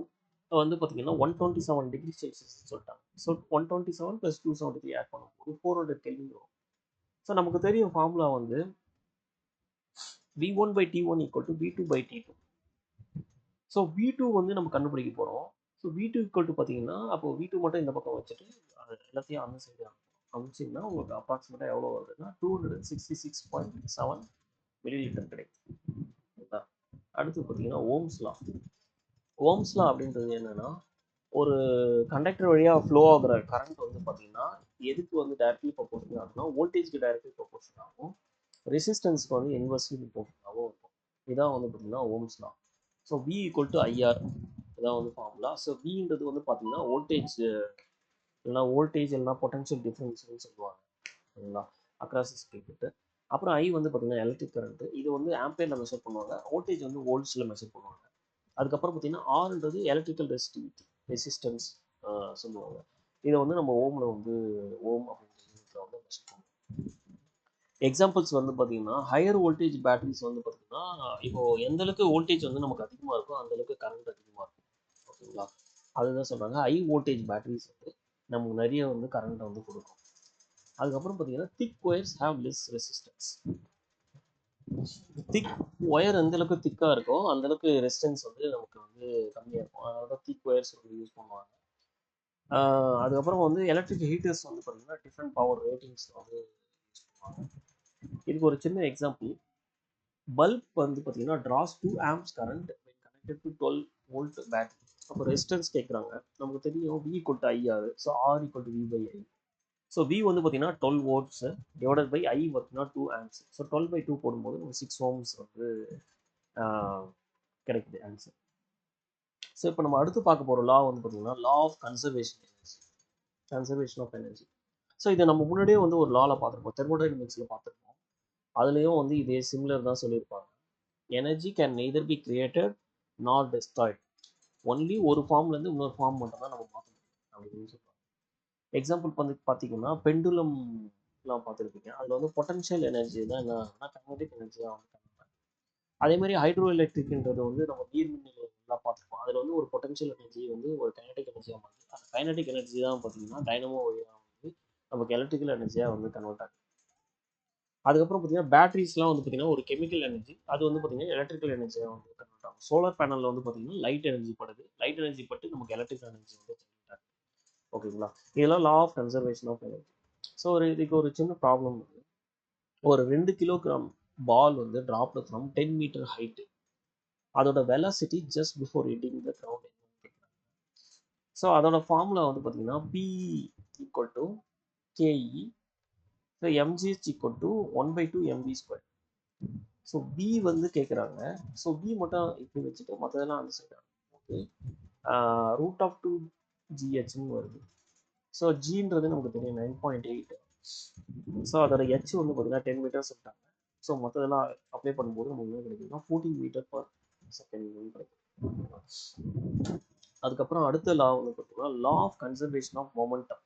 S1: வந்து பார்த்தீங்கன்னா 127 டிகிரி செல்சியஸ் சொல்லிட்டாங்க. ஸோ 127 + 273 ஆட் பண்ணும்போது 400 கெல்வின் வரும். ஸோ நமக்கு தெரியும் ஃபார்முலா வந்து V1/T1 equal to V2/T2. So V2 வந்து நம்ம கண்டுபிடிக்க போகிறோம். ஸோ V2 ஈக்குவல் டு பார்த்தீங்கன்னா அப்போ V2 மட்டும் இந்த பக்கம் வச்சுட்டு அது எல்லாத்தையும் அந்த சைடு அனுப்பிச்சிங்கன்னா உங்களுக்கு அப்ராக்சிமேட்டாக எவ்வளோ வருதுன்னா 266.7 மில்லிலிட்டர் கிடைக்கும். அடுத்து பார்த்தீங்கன்னா ஓம்ஸ் லா அப்படின்றது என்னன்னா ஒரு கண்டக்டர் வழியாக ஃப்ளோ ஆகுற கரண்ட் வந்து பார்த்தீங்கன்னா எதுக்கு வந்து டைரக்ட்லி ப்ரொபோஷனல் ஆகும்னா வோல்டேஜ்க்கு டைரக்ட்லி ப்ரொபோஷனல் ஆகும், ரெசிஸ்டன்ஸ்க்கு வந்து இன்வெர்ஸ்லி ப்ரொபோஷனலாகவும் இருக்கும். இதான் வந்து பார்த்தீங்கன்னா Ohm's law. So V equal to IR இதான் வந்து ஃபார்முலா. ஸோ Vன்றது வந்து பார்த்தீங்கன்னா வோல்டேஜ் இல்லைனா பொட்டன்ஷியல் டிஃபரன்ஸ்னு சொல்லுவாங்க. சரிங்களா? Across circuit. அப்புறம் I வந்து பார்த்தீங்கன்னா எலக்ட்ரிக் கரண்ட். இது வந்து ஆம்பியரில் மெஷர் பண்ணுவாங்க. வோல்டேஜ் வந்து வோல்ட்ஸில் மெஷர் பண்ணுவாங்க. அதுக்கப்புறம் பார்த்தீங்கன்னா Rன்றது எலக்ட்ரிக்கல் ரெசிஸ்டன்ஸ் சொல்லுவாங்க. இதை வந்து நம்ம ஓம் அப்படின்ற யூனிட்ல வந்து மெஷர் பண்ணுவோம். எக்ஸாம்பிள்ஸ் வந்து பார்த்தீங்கன்னா ஹையர் வோல்டேஜ் பேட்டரிஸ் வந்து பார்த்தீங்கன்னா இப்போ எந்த அளவுக்கு வோல்டேஜ் வந்து நமக்கு அதிகமாக இருக்கோ அந்த அளவுக்கு கரண்ட் அதிகமாக இருக்கும். ஓகேங்களா, அதுதான் சொல்கிறாங்க ஹை வோல்டேஜ் பேட்டரிஸ் வந்து நமக்கு நிறைய வந்து கரண்ட்டை வந்து கொடுக்கும். அதுக்கப்புறம் பார்த்தீங்கன்னா thick wires have less resistance. Thick wire எந்த அளவுக்கு திக்காக இருக்கோ அந்த அளவுக்கு ரெசிஸ்டன்ஸ் வந்து நமக்கு வந்து கம்மியாக இருக்கும். அதனால தான் திக் ஒயர்ஸ் வந்து யூஸ் பண்ணுவாங்க. அதுக்கப்புறம் வந்து எலக்ட்ரிக் ஹீட்டர்ஸ் வந்து பார்த்தீங்கன்னா டிஃப்ரெண்ட் பவர் ரேட்டிங்ஸ் வந்து யூஸ் பண்ணுவாங்க. இதுக்கு ஒரு சின்ன எக்ஸாம்பிள், பல்ப் வந்து பார்த்தீங்கன்னா Dras 2 amps current when connected to 12 volt battery. அப்போ ரெசிஸ்டன்ஸ் கேட்குறாங்க, நமக்கு தெரியும் V = IR, so R = V/I. So V வந்து பார்த்தீங்கன்னா 12 வோல்ட்ஸ் டிவைடட் பை I பார்த்தீங்கன்னா 2 ஆம்ப்ஸ். ஸோ 12/2 போடும்போது நம்ம 6 ஓம்ஸ் வந்து கிடைக்குது ஆன்சர். ஸோ இப்போ நம்ம அடுத்து பார்க்க போகிற லா வந்து பார்த்தீங்கன்னா law of conservation of energy. So இதை நம்ம முன்னாடியே வந்து ஒரு லாவில் பார்த்துருப்போம், தெர்மோடைனமிக்ஸில் பார்த்துருப்போம். அதுலேயும் வந்து இதே சிமிலர் தான் சொல்லியிருப்பாங்க. Energy can neither be created not Detroit, only ஒரு ஃபார்ம்லேருந்து இன்னொரு ஃபார்ம் மட்டும் தான் நம்ம மாற்ற முடியும் அப்படின்னு சொல்லுவாங்க. எக்ஸாம்பிள் வந்து பார்த்தீங்கன்னா பெண்டுலம்லாம் பார்த்துருப்பீங்க, அதில் வந்து பொட்டன்ஷியல் எனர்ஜி தான் என்னன்னா கைனடிக் எனர்ஜியாக வந்து கன்வெர்ட். அதே மாதிரி ஹைட்ரோ எலக்ட்ரிக்ன்றது வந்து நம்ம நீர்மின் நிலையம்லாம் பார்த்துருப்போம், அதில் வந்து ஒரு பொட்டன்ஷியல் எனர்ஜி வந்து ஒரு கைனடிக் எனர்ஜியாக மாற்றி அந்த கைனடிக் எனர்ஜி தான் பார்த்தீங்கன்னா டைனமோ வழியாக வந்து நமக்கு எலக்ட்ரிக்கல் எனர்ஜியாக வந்து கன்வெர்ட் ஆகுது. அதுக்கப்புறம் பார்த்தீங்கன்னா பேட்டரிஸ்லாம் வந்து பார்த்தீங்கன்னா ஒரு கெமிக்கல் எனர்ஜி, அது வந்து பார்த்தீங்கன்னா எலக்ட்ரிக்கல் எனர்ஜியாக வந்து கன்வெர்ட் ஆகும். சோலார் பேனலில் வந்து பார்த்தீங்கன்னா லைட் எனர்ஜி படுது, லைட் எனர்ஜி பட்டு நமக்கு எலக்ட்ரிக்கல் எனர்ஜி வந்து ஜெனரேட் ஆகுது. ஓகேங்களா, இதெல்லாம் law of conservation of energy. So இதுக்கு ஒரு சின்ன ப்ராப்ளம் வந்து, ஒரு 2 கிலோகிராம் பால் வந்து ட்ராப்டு ஃப்ரம் 10 மீட்டர் ஹைட்டு, அதோட velocity just before hitting the ground. So அதோட ஃபார்முலா வந்து பார்த்தீங்கன்னா P = KE, so mgh = 1/2 mv². So B வந்து கேட்குறாங்க, ஸோ B மட்டும் இப்படி வச்சுட்டு மற்றதெல்லாம் அந்த சைடு ஓகே √2GHன்னு வருது. ஸோ ஜின்றது நமக்கு தெரியும் 9.8. ஸோ அதோட ஹெச் வந்து பார்த்தீங்கன்னா 10 மீட்டர்ஸ் சொல்லிட்டாங்க. ஸோ மற்றதெல்லாம் அப்ளை பண்ணும்போது நமக்கு என்ன கிடைக்குதுன்னா 14 மீட்டர்/செகண்ட் கிடைக்கும். அதுக்கப்புறம் அடுத்த லா வந்து பார்த்தீங்கன்னா law of conservation of momentum.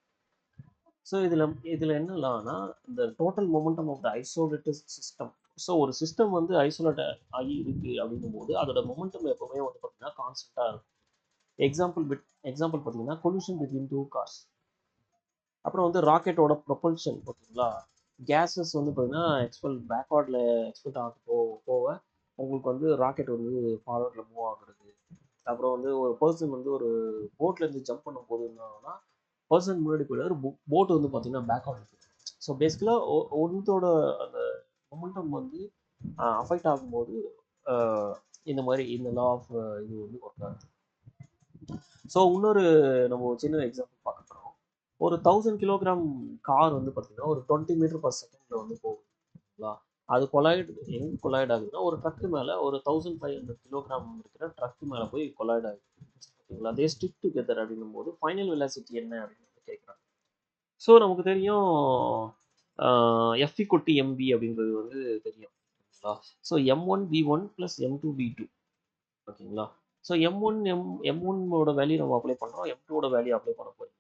S1: So இதில் என்ன லானா இந்த total momentum of the isolated system. So ஒரு சிஸ்டம் வந்து ஐசோலேட் ஆகி இருக்கு அப்படிங்கும் போது அதோட மொமெண்டம் எப்பவுமே வந்து பார்த்தீங்கன்னா கான்ஸ்டன்ட்டாக இருக்கும். எக்ஸாம்பிள் பார்த்தீங்கன்னா கொலிஷன் பிட்வீன் 2 கார்ஸ். அப்புறம் வந்து ராக்கெட்டோட ப்ரொபல்ஷன் பார்த்தீங்களா, கேஸஸ் வந்து பார்த்தீங்கன்னா பேக்வார்டில் எக்ஸ்பெல்ட் ஆக போக உங்களுக்கு வந்து ராக்கெட் வந்து ஃபார்வர்டில் மூவ் ஆகுறது. அப்புறம் வந்து ஒரு பர்சன் வந்து ஒரு போட்லேருந்து ஜம்ப் பண்ணும் போது என்ன ஆகும்னா பர்சன் முன்னாடி போயிடுவார், போட் வந்து பார்த்தீங்கன்னா பேக்வார்ட் இருக்குது. ஸோ பேசிக்கலாக ஒன்றோட அந்த மொமெண்டம் வந்து அஃபெக்ட் ஆகும்போது இந்த மாதிரி இந்த லா ஆஃப் இது வந்து ஒர்க் ஆகுது. ஸோ இன்னொரு நம்ம சின்ன எக்ஸாம்பிள் பார்க்க போகிறோம். ஒரு 1000 கிலோகிராம் கார் வந்து பார்த்தீங்கன்னா ஒரு 20 மீட்டர்/செகண்டில் வந்து போகுதுங்களா, அது எங்கே கொலாய்ட் ஆகுதுன்னா ஒரு ட்ரக்கு மேலே, ஒரு 1500 கிலோகிராம் இருக்கிற ட்ரக்கு மேலே போய் கொலாய்ட் ஆகுது. ஓகேங்களா, தே ஸ்டிக் டுகெதர் அப்படின்னும் போது ஃபைனல் வெலாசிட்டி என்ன அப்படின்னு கேட்குறாங்க. ஸோ நமக்கு தெரியும் F = mv அப்படின்றது வந்து தெரியும். ஓகேங்களா, ஸோ m1v1 + m2v2. ஓகேங்களா, ஸோ m1ஓட வேல்யூ நம்ம அப்ளை பண்ணுறோம், m2ஓட வேல்யூ அப்ளை பண்ண போறீங்க.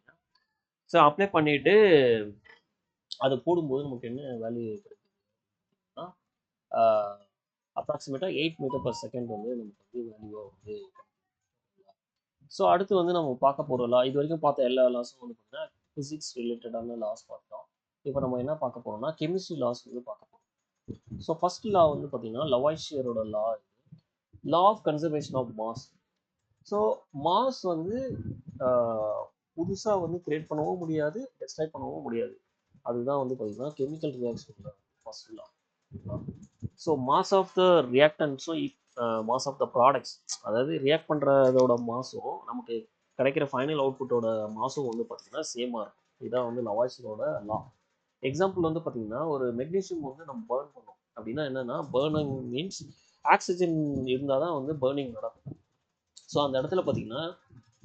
S1: ஸோ அப்ளை பண்ணிட்டு அதை போடும்போது நமக்கு என்ன வேல்யூ கிடைக்குதுன்னா அப்ராக்சிமேட்டாக 8 மீட்டர்/செகண்ட் வந்து நமக்கு வந்து வேல்யூவாக வந்து. ஸோ அடுத்து வந்து நம்ம பார்க்க போகிற லா, இது வரைக்கும் பார்த்த எல்லா லாஸும் வந்து பார்த்தீங்கன்னா ஃபிசிக்ஸ் ரிலேட்டடான லாஸ் பார்த்தோம். இப்போ நம்ம என்ன பார்க்க போகிறோம்னா கெமிஸ்ட்ரி லாஸ் வந்து பார்க்க போகிறோம். ஸோ ஃபர்ஸ்ட் லா வந்து பார்த்தீங்கன்னா லவாய்ஷியரோட law of conservation of mass. So mass வந்து புதுசாக வந்து கிரியேட் பண்ணவும் முடியாது, டெஸ்ட்ராய் பண்ணவும் முடியாது. அதுதான் வந்து பார்த்தீங்கன்னா chemical reaction first law. So mass of the ரியாக்டன்ஸும் மாஸ் ஆஃப் த ப்ராடக்ட்ஸ், அதாவது ரியாக்ட் பண்ணுறதோட மாஸும் நமக்கு கிடைக்கிற ஃபைனல் அவுட்புட்டோட மாஸும் வந்து பார்த்தீங்கன்னா சேமாக இருக்கும். இதுதான் வந்து லவாய்ஷியரோட லா. எக்ஸாம்பிள் வந்து பார்த்தீங்கன்னா ஒரு மெக்னீஷியம் வந்து நம்ம பேர்ன் பண்ணோம் அப்படின்னா என்னன்னா, பேர்னிங் மீன்ஸ் ஆக்சிஜன் இருந்தால் தான் வந்து பேர்னிங் நடக்கும். ஸோ அந்த இடத்துல பார்த்தீங்கன்னா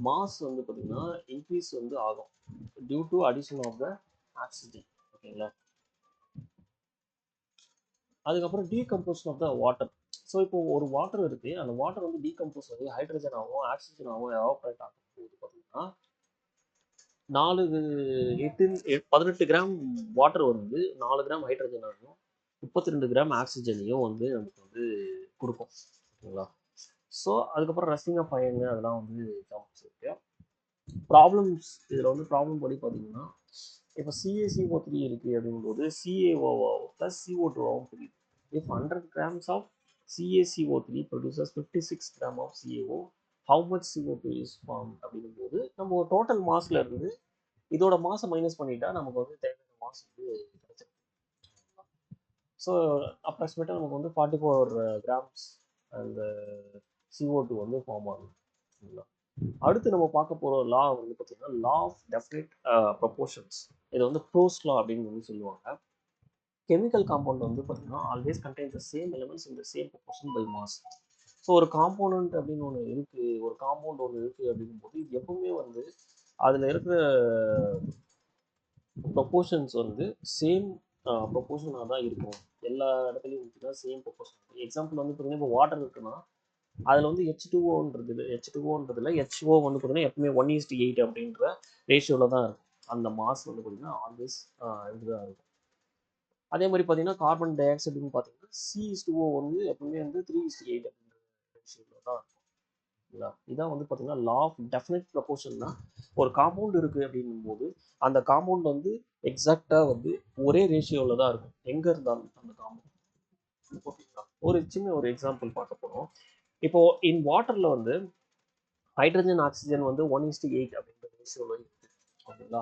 S1: மாஸ் வந்து பார்த்தீங்கன்னா இன்க்ரீஸ் வந்து ஆகும் due to addition of the oxygen. ஓகேங்களா, அதுக்கப்புறம் decomposition of the water. So இப்போ ஒரு வாட்டர் இருக்குது, அந்த வாட்டர் வந்து டீகம்போஸ் ஆகி ஹைட்ரஜன் ஆகும், ஆக்சிஜன் ஆகும், எவாப்ரேட் ஆகும் போது பார்த்தீங்கன்னா 18 கிராம் வாட்டர் வந்து 4 கிராம் ஹைட்ரஜன் ஆகும், 32 கிராம் ஆக்சிஜனையும் வந்து நமக்கு வந்து கொடுக்கும். ஓகேங்களா? ஸோ அதுக்கப்புறம் ரஸ்டிங் ஆஃப் அயன் அதெல்லாம் வந்து எக்ஸாம்பிள்ஸ் இருக்கு. ப்ராப்ளம்ஸ் இதில் வந்து ப்ராப்ளம் படி பார்த்தீங்கன்னா, இப்போ CaCO3 இருக்குது அப்படிங்கும்போது CaO ப்ளஸ் CO2 புரியுது. If 100 grams of CaCO3 produces 56 gram of CaO, how much CO2 is formed அப்படிங்கும்போது நம்ம டோட்டல் மாஸ்ல இருந்து இதோட மாசை மைனஸ் பண்ணிட்டா நமக்கு வந்து தேவையான மாஸ் வந்து கிடைச்சிடும். ஸோ அப்ராக்சிமேட்டாக நமக்கு வந்து 44 கிராம்ஸ் அந்த CO2 வந்து ஃபார்ம் ஆகும். அடுத்து நம்ம பார்க்க போகிற லா வந்து பார்த்தீங்கன்னா லா ஆஃப் டெஃபினிட் ப்ரொபோர்ஷன்ஸ். இதை வந்து ப்ரோஸ் லா அப்படின்னு வந்து சொல்லுவாங்க. கெமிக்கல் காம்பவுண்ட் வந்து பார்த்தீங்கன்னா always contain the same elements in the same proportion by mass. So ஒரு காம்பவுண்ட் அப்படின்னு ஒன்று இருக்குது, ஒரு காம்பவுண்ட் ஒன்று இருக்குது அப்படிங்கும்போது இது எப்பவுமே வந்து அதில் இருக்கிற ப்ரொபோர்ஷன்ஸ் வந்து சேம் ப்ரொபோர்ஷனாக தான் இருக்கும். எல்லா இடத்துலையும் பார்த்தீங்கன்னா சேம் ப்ரொபோர்ஷன். எக்ஸாம்பிள் வந்து பார்த்தீங்கன்னா இப்போ வாட்டர் இருக்குன்னா அதில் வந்து H2Oன்றதுல HO வந்து பார்த்தீங்கன்னா எப்பவுமே 1:8 அப்படின்ற ரேஷியோவில் தான் இருக்கும். அந்த மாஸ் வந்து பார்த்தீங்கன்னா ஆல்வேஸ் இதுதான் இருக்கும். அதே மாதிரி பார்த்தீங்கன்னா கார்பன் டை ஆக்சைடுன்னு பார்த்தீங்கன்னா C/O வந்து எப்பவுமே வந்து 3:8 அப்படின்ற ரேஷியோவில் தான் இருக்கும். இதான் வந்து பார்த்தீங்கன்னா லா ஆஃப் டெஃபினிட் ப்ரொபோர்ஷன் தான். ஒரு காம்பவுண்ட் இருக்குது அப்படின்னும் போது அந்த காம்பவுண்ட் வந்து எக்ஸாக்டாக வந்து ஒரே ரேஷியோவில் தான் இருக்கும் எங்கே இருந்தாலும் அந்த காம்பவுண்ட். ஓகேங்களா? ஒரு சின்ன ஒரு எக்ஸாம்பிள் பார்க்க போகிறோம். இப்போ இன் வாட்டர்ல வந்து ஹைட்ரஜன் ஆக்சிஜன் வந்து 1:8 அப்படின்ற ரேஷியோவில் இருக்கு. ஓகேங்களா?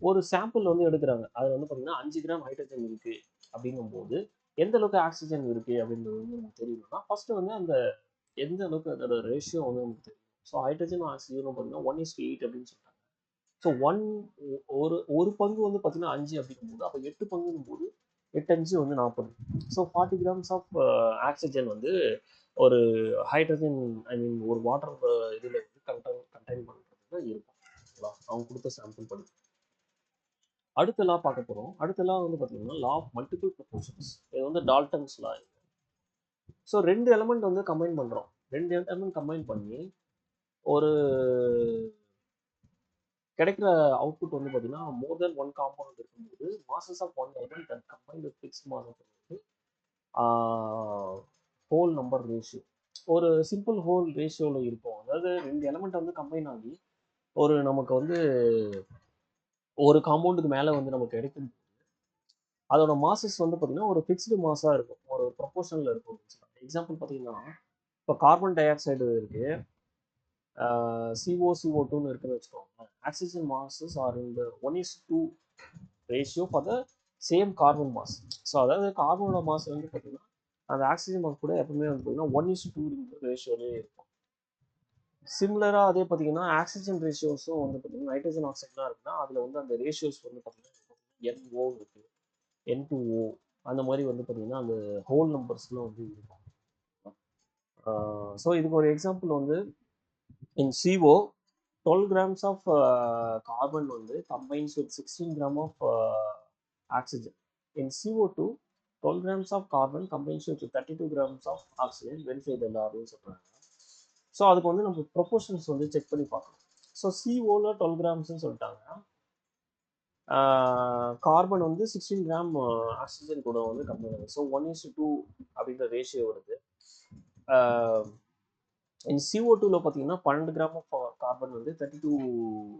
S1: ஒரு சாம்பிள் வந்து எடுக்கிறாங்க. அதில் வந்து பார்த்தீங்கன்னா 5 கிராம் ஹைட்ரஜன் இருக்கு அப்படிங்கும்போது எந்த அளவுக்கு ஆக்சிஜன் இருக்கு அப்படின்றது வந்து நமக்கு தெரியணும்னா ஃபர்ஸ்ட் வந்து அந்த எந்த அளவுக்கு அதோட ரேஷியோ வந்து நமக்கு தெரியும். ஸோ ஹைட்ரஜன் ஆக்சிஜனும் பார்த்தீங்கன்னா 1:8 அப்படின்னு சொல்றாங்க. ஸோ ஒரு பங்கு வந்து பார்த்தீங்கன்னா 5 அப்படிங்கும்போது அப்போ 8 பங்குங்கும் போது 8×5 வந்து 40. ஸோ 40 கிராம்ஸ் ஆஃப் ஆக்சிஜன் வந்து ஒரு ஹைட்ரஜன் ஒரு வாட்டர் இதில் வந்து கண்டெயின் பண்ணுறதுக்கு இருக்கும். அவங்க கொடுத்த சாம்பிள் படி. அடுத்த லா பார்க்க போகிறோம். அடுத்த லா வந்து பார்த்தீங்கன்னா லா ஆஃப் மல்டிபிள் ப்ரொபோர்ஷன்ஸ். இது வந்து டால்டன்ஸ் லா. ஸோ 2 எலமெண்ட் வந்து கம்பைன் பண்ணுறோம். 2 எலமெண்ட் கம்பைன் பண்ணி ஒரு கிடைக்கிற அவுட்புட் வந்து பார்த்தீங்கன்னா மோர் தென் ஒன் காம்பவுண்ட் இருக்கும்போது masses of one element that combine with fixed mass வந்து ஹோல் நம்பர் ரேஷியோ. ஒரு சிம்பிள் ஹோல் ரேஷியோவில் இருக்கும். அதாவது 2 எலமெண்ட் வந்து கம்பைன் ஆகி ஒரு நமக்கு வந்து ஒரு காம்பவுண்டுக்கு மேலே வந்து நமக்கு கிடைக்கும். அதோட மாசஸ் வந்து பார்த்தீங்கன்னா ஒரு ஃபிக்ஸ்டு மாஸாக இருக்கும், ஒரு ப்ரொபோர்ஷனில் இருக்கும். எக்ஸாம்பிள் பார்த்தீங்கன்னா இப்போ கார்பன் டை ஆக்சைடு இருக்குது, CO2ன்னு இருக்குன்னு வச்சுக்கோங்க. ஆக்சிஜன் மாசஸ் ஆர் இந்த 1:2 ratio for the same carbon mass. So அதாவது கார்பனோட மாஸ் வந்து பார்த்தீங்கன்னா அந்த ஆக்சிஜன் மாஸ் கூட எப்பவுமே வந்து பார்த்தீங்கன்னா 1:2 ரேஷியோலே இருக்கும். சிமிலராக அதே பார்த்தீங்கன்னா ஆக்சிஜன் ரேஷியோஸும் வந்து பார்த்தீங்கன்னா நைட்ரஜன் ஆக்சைட்லாம் இருக்குன்னா அதில் வந்து அந்த ரேஷியோஸ் வந்து பார்த்தீங்கன்னா NO இருக்கு, N2O அந்த மாதிரி வந்து பார்த்தீங்கன்னா அந்த ஹோல் நம்பர்ஸ்லாம் வந்து இருக்கும். ஸோ இதுக்கு ஒரு எக்ஸாம்பிள் வந்து in CO 12 grams of carbon வந்து combines with 16 gram of oxygen. In CO2 12 grams of carbon combines with 32 grams of oxygen. Verify the law அப்படின்னு சொல்றாங்க. ஸோ அதுக்கு வந்து நம்ம ப்ரொபோர்ஷன்ஸ் வந்து செக் பண்ணி பார்க்கணும். ஸோ CO-ல 12 கிராம்ஸ்ன்னு சொல்லிட்டாங்க. கார்பன் வந்து 16 கிராம் ஆக்சிஜன் கூட வந்து கம்பைன் ஆகுது. ஸோ 1:2 அப்படின்ற ரேஷியோ வருது. இந்த CO2ல பார்த்தீங்கன்னா 12 கிராம் ஆஃப் கார்பன் வந்து 32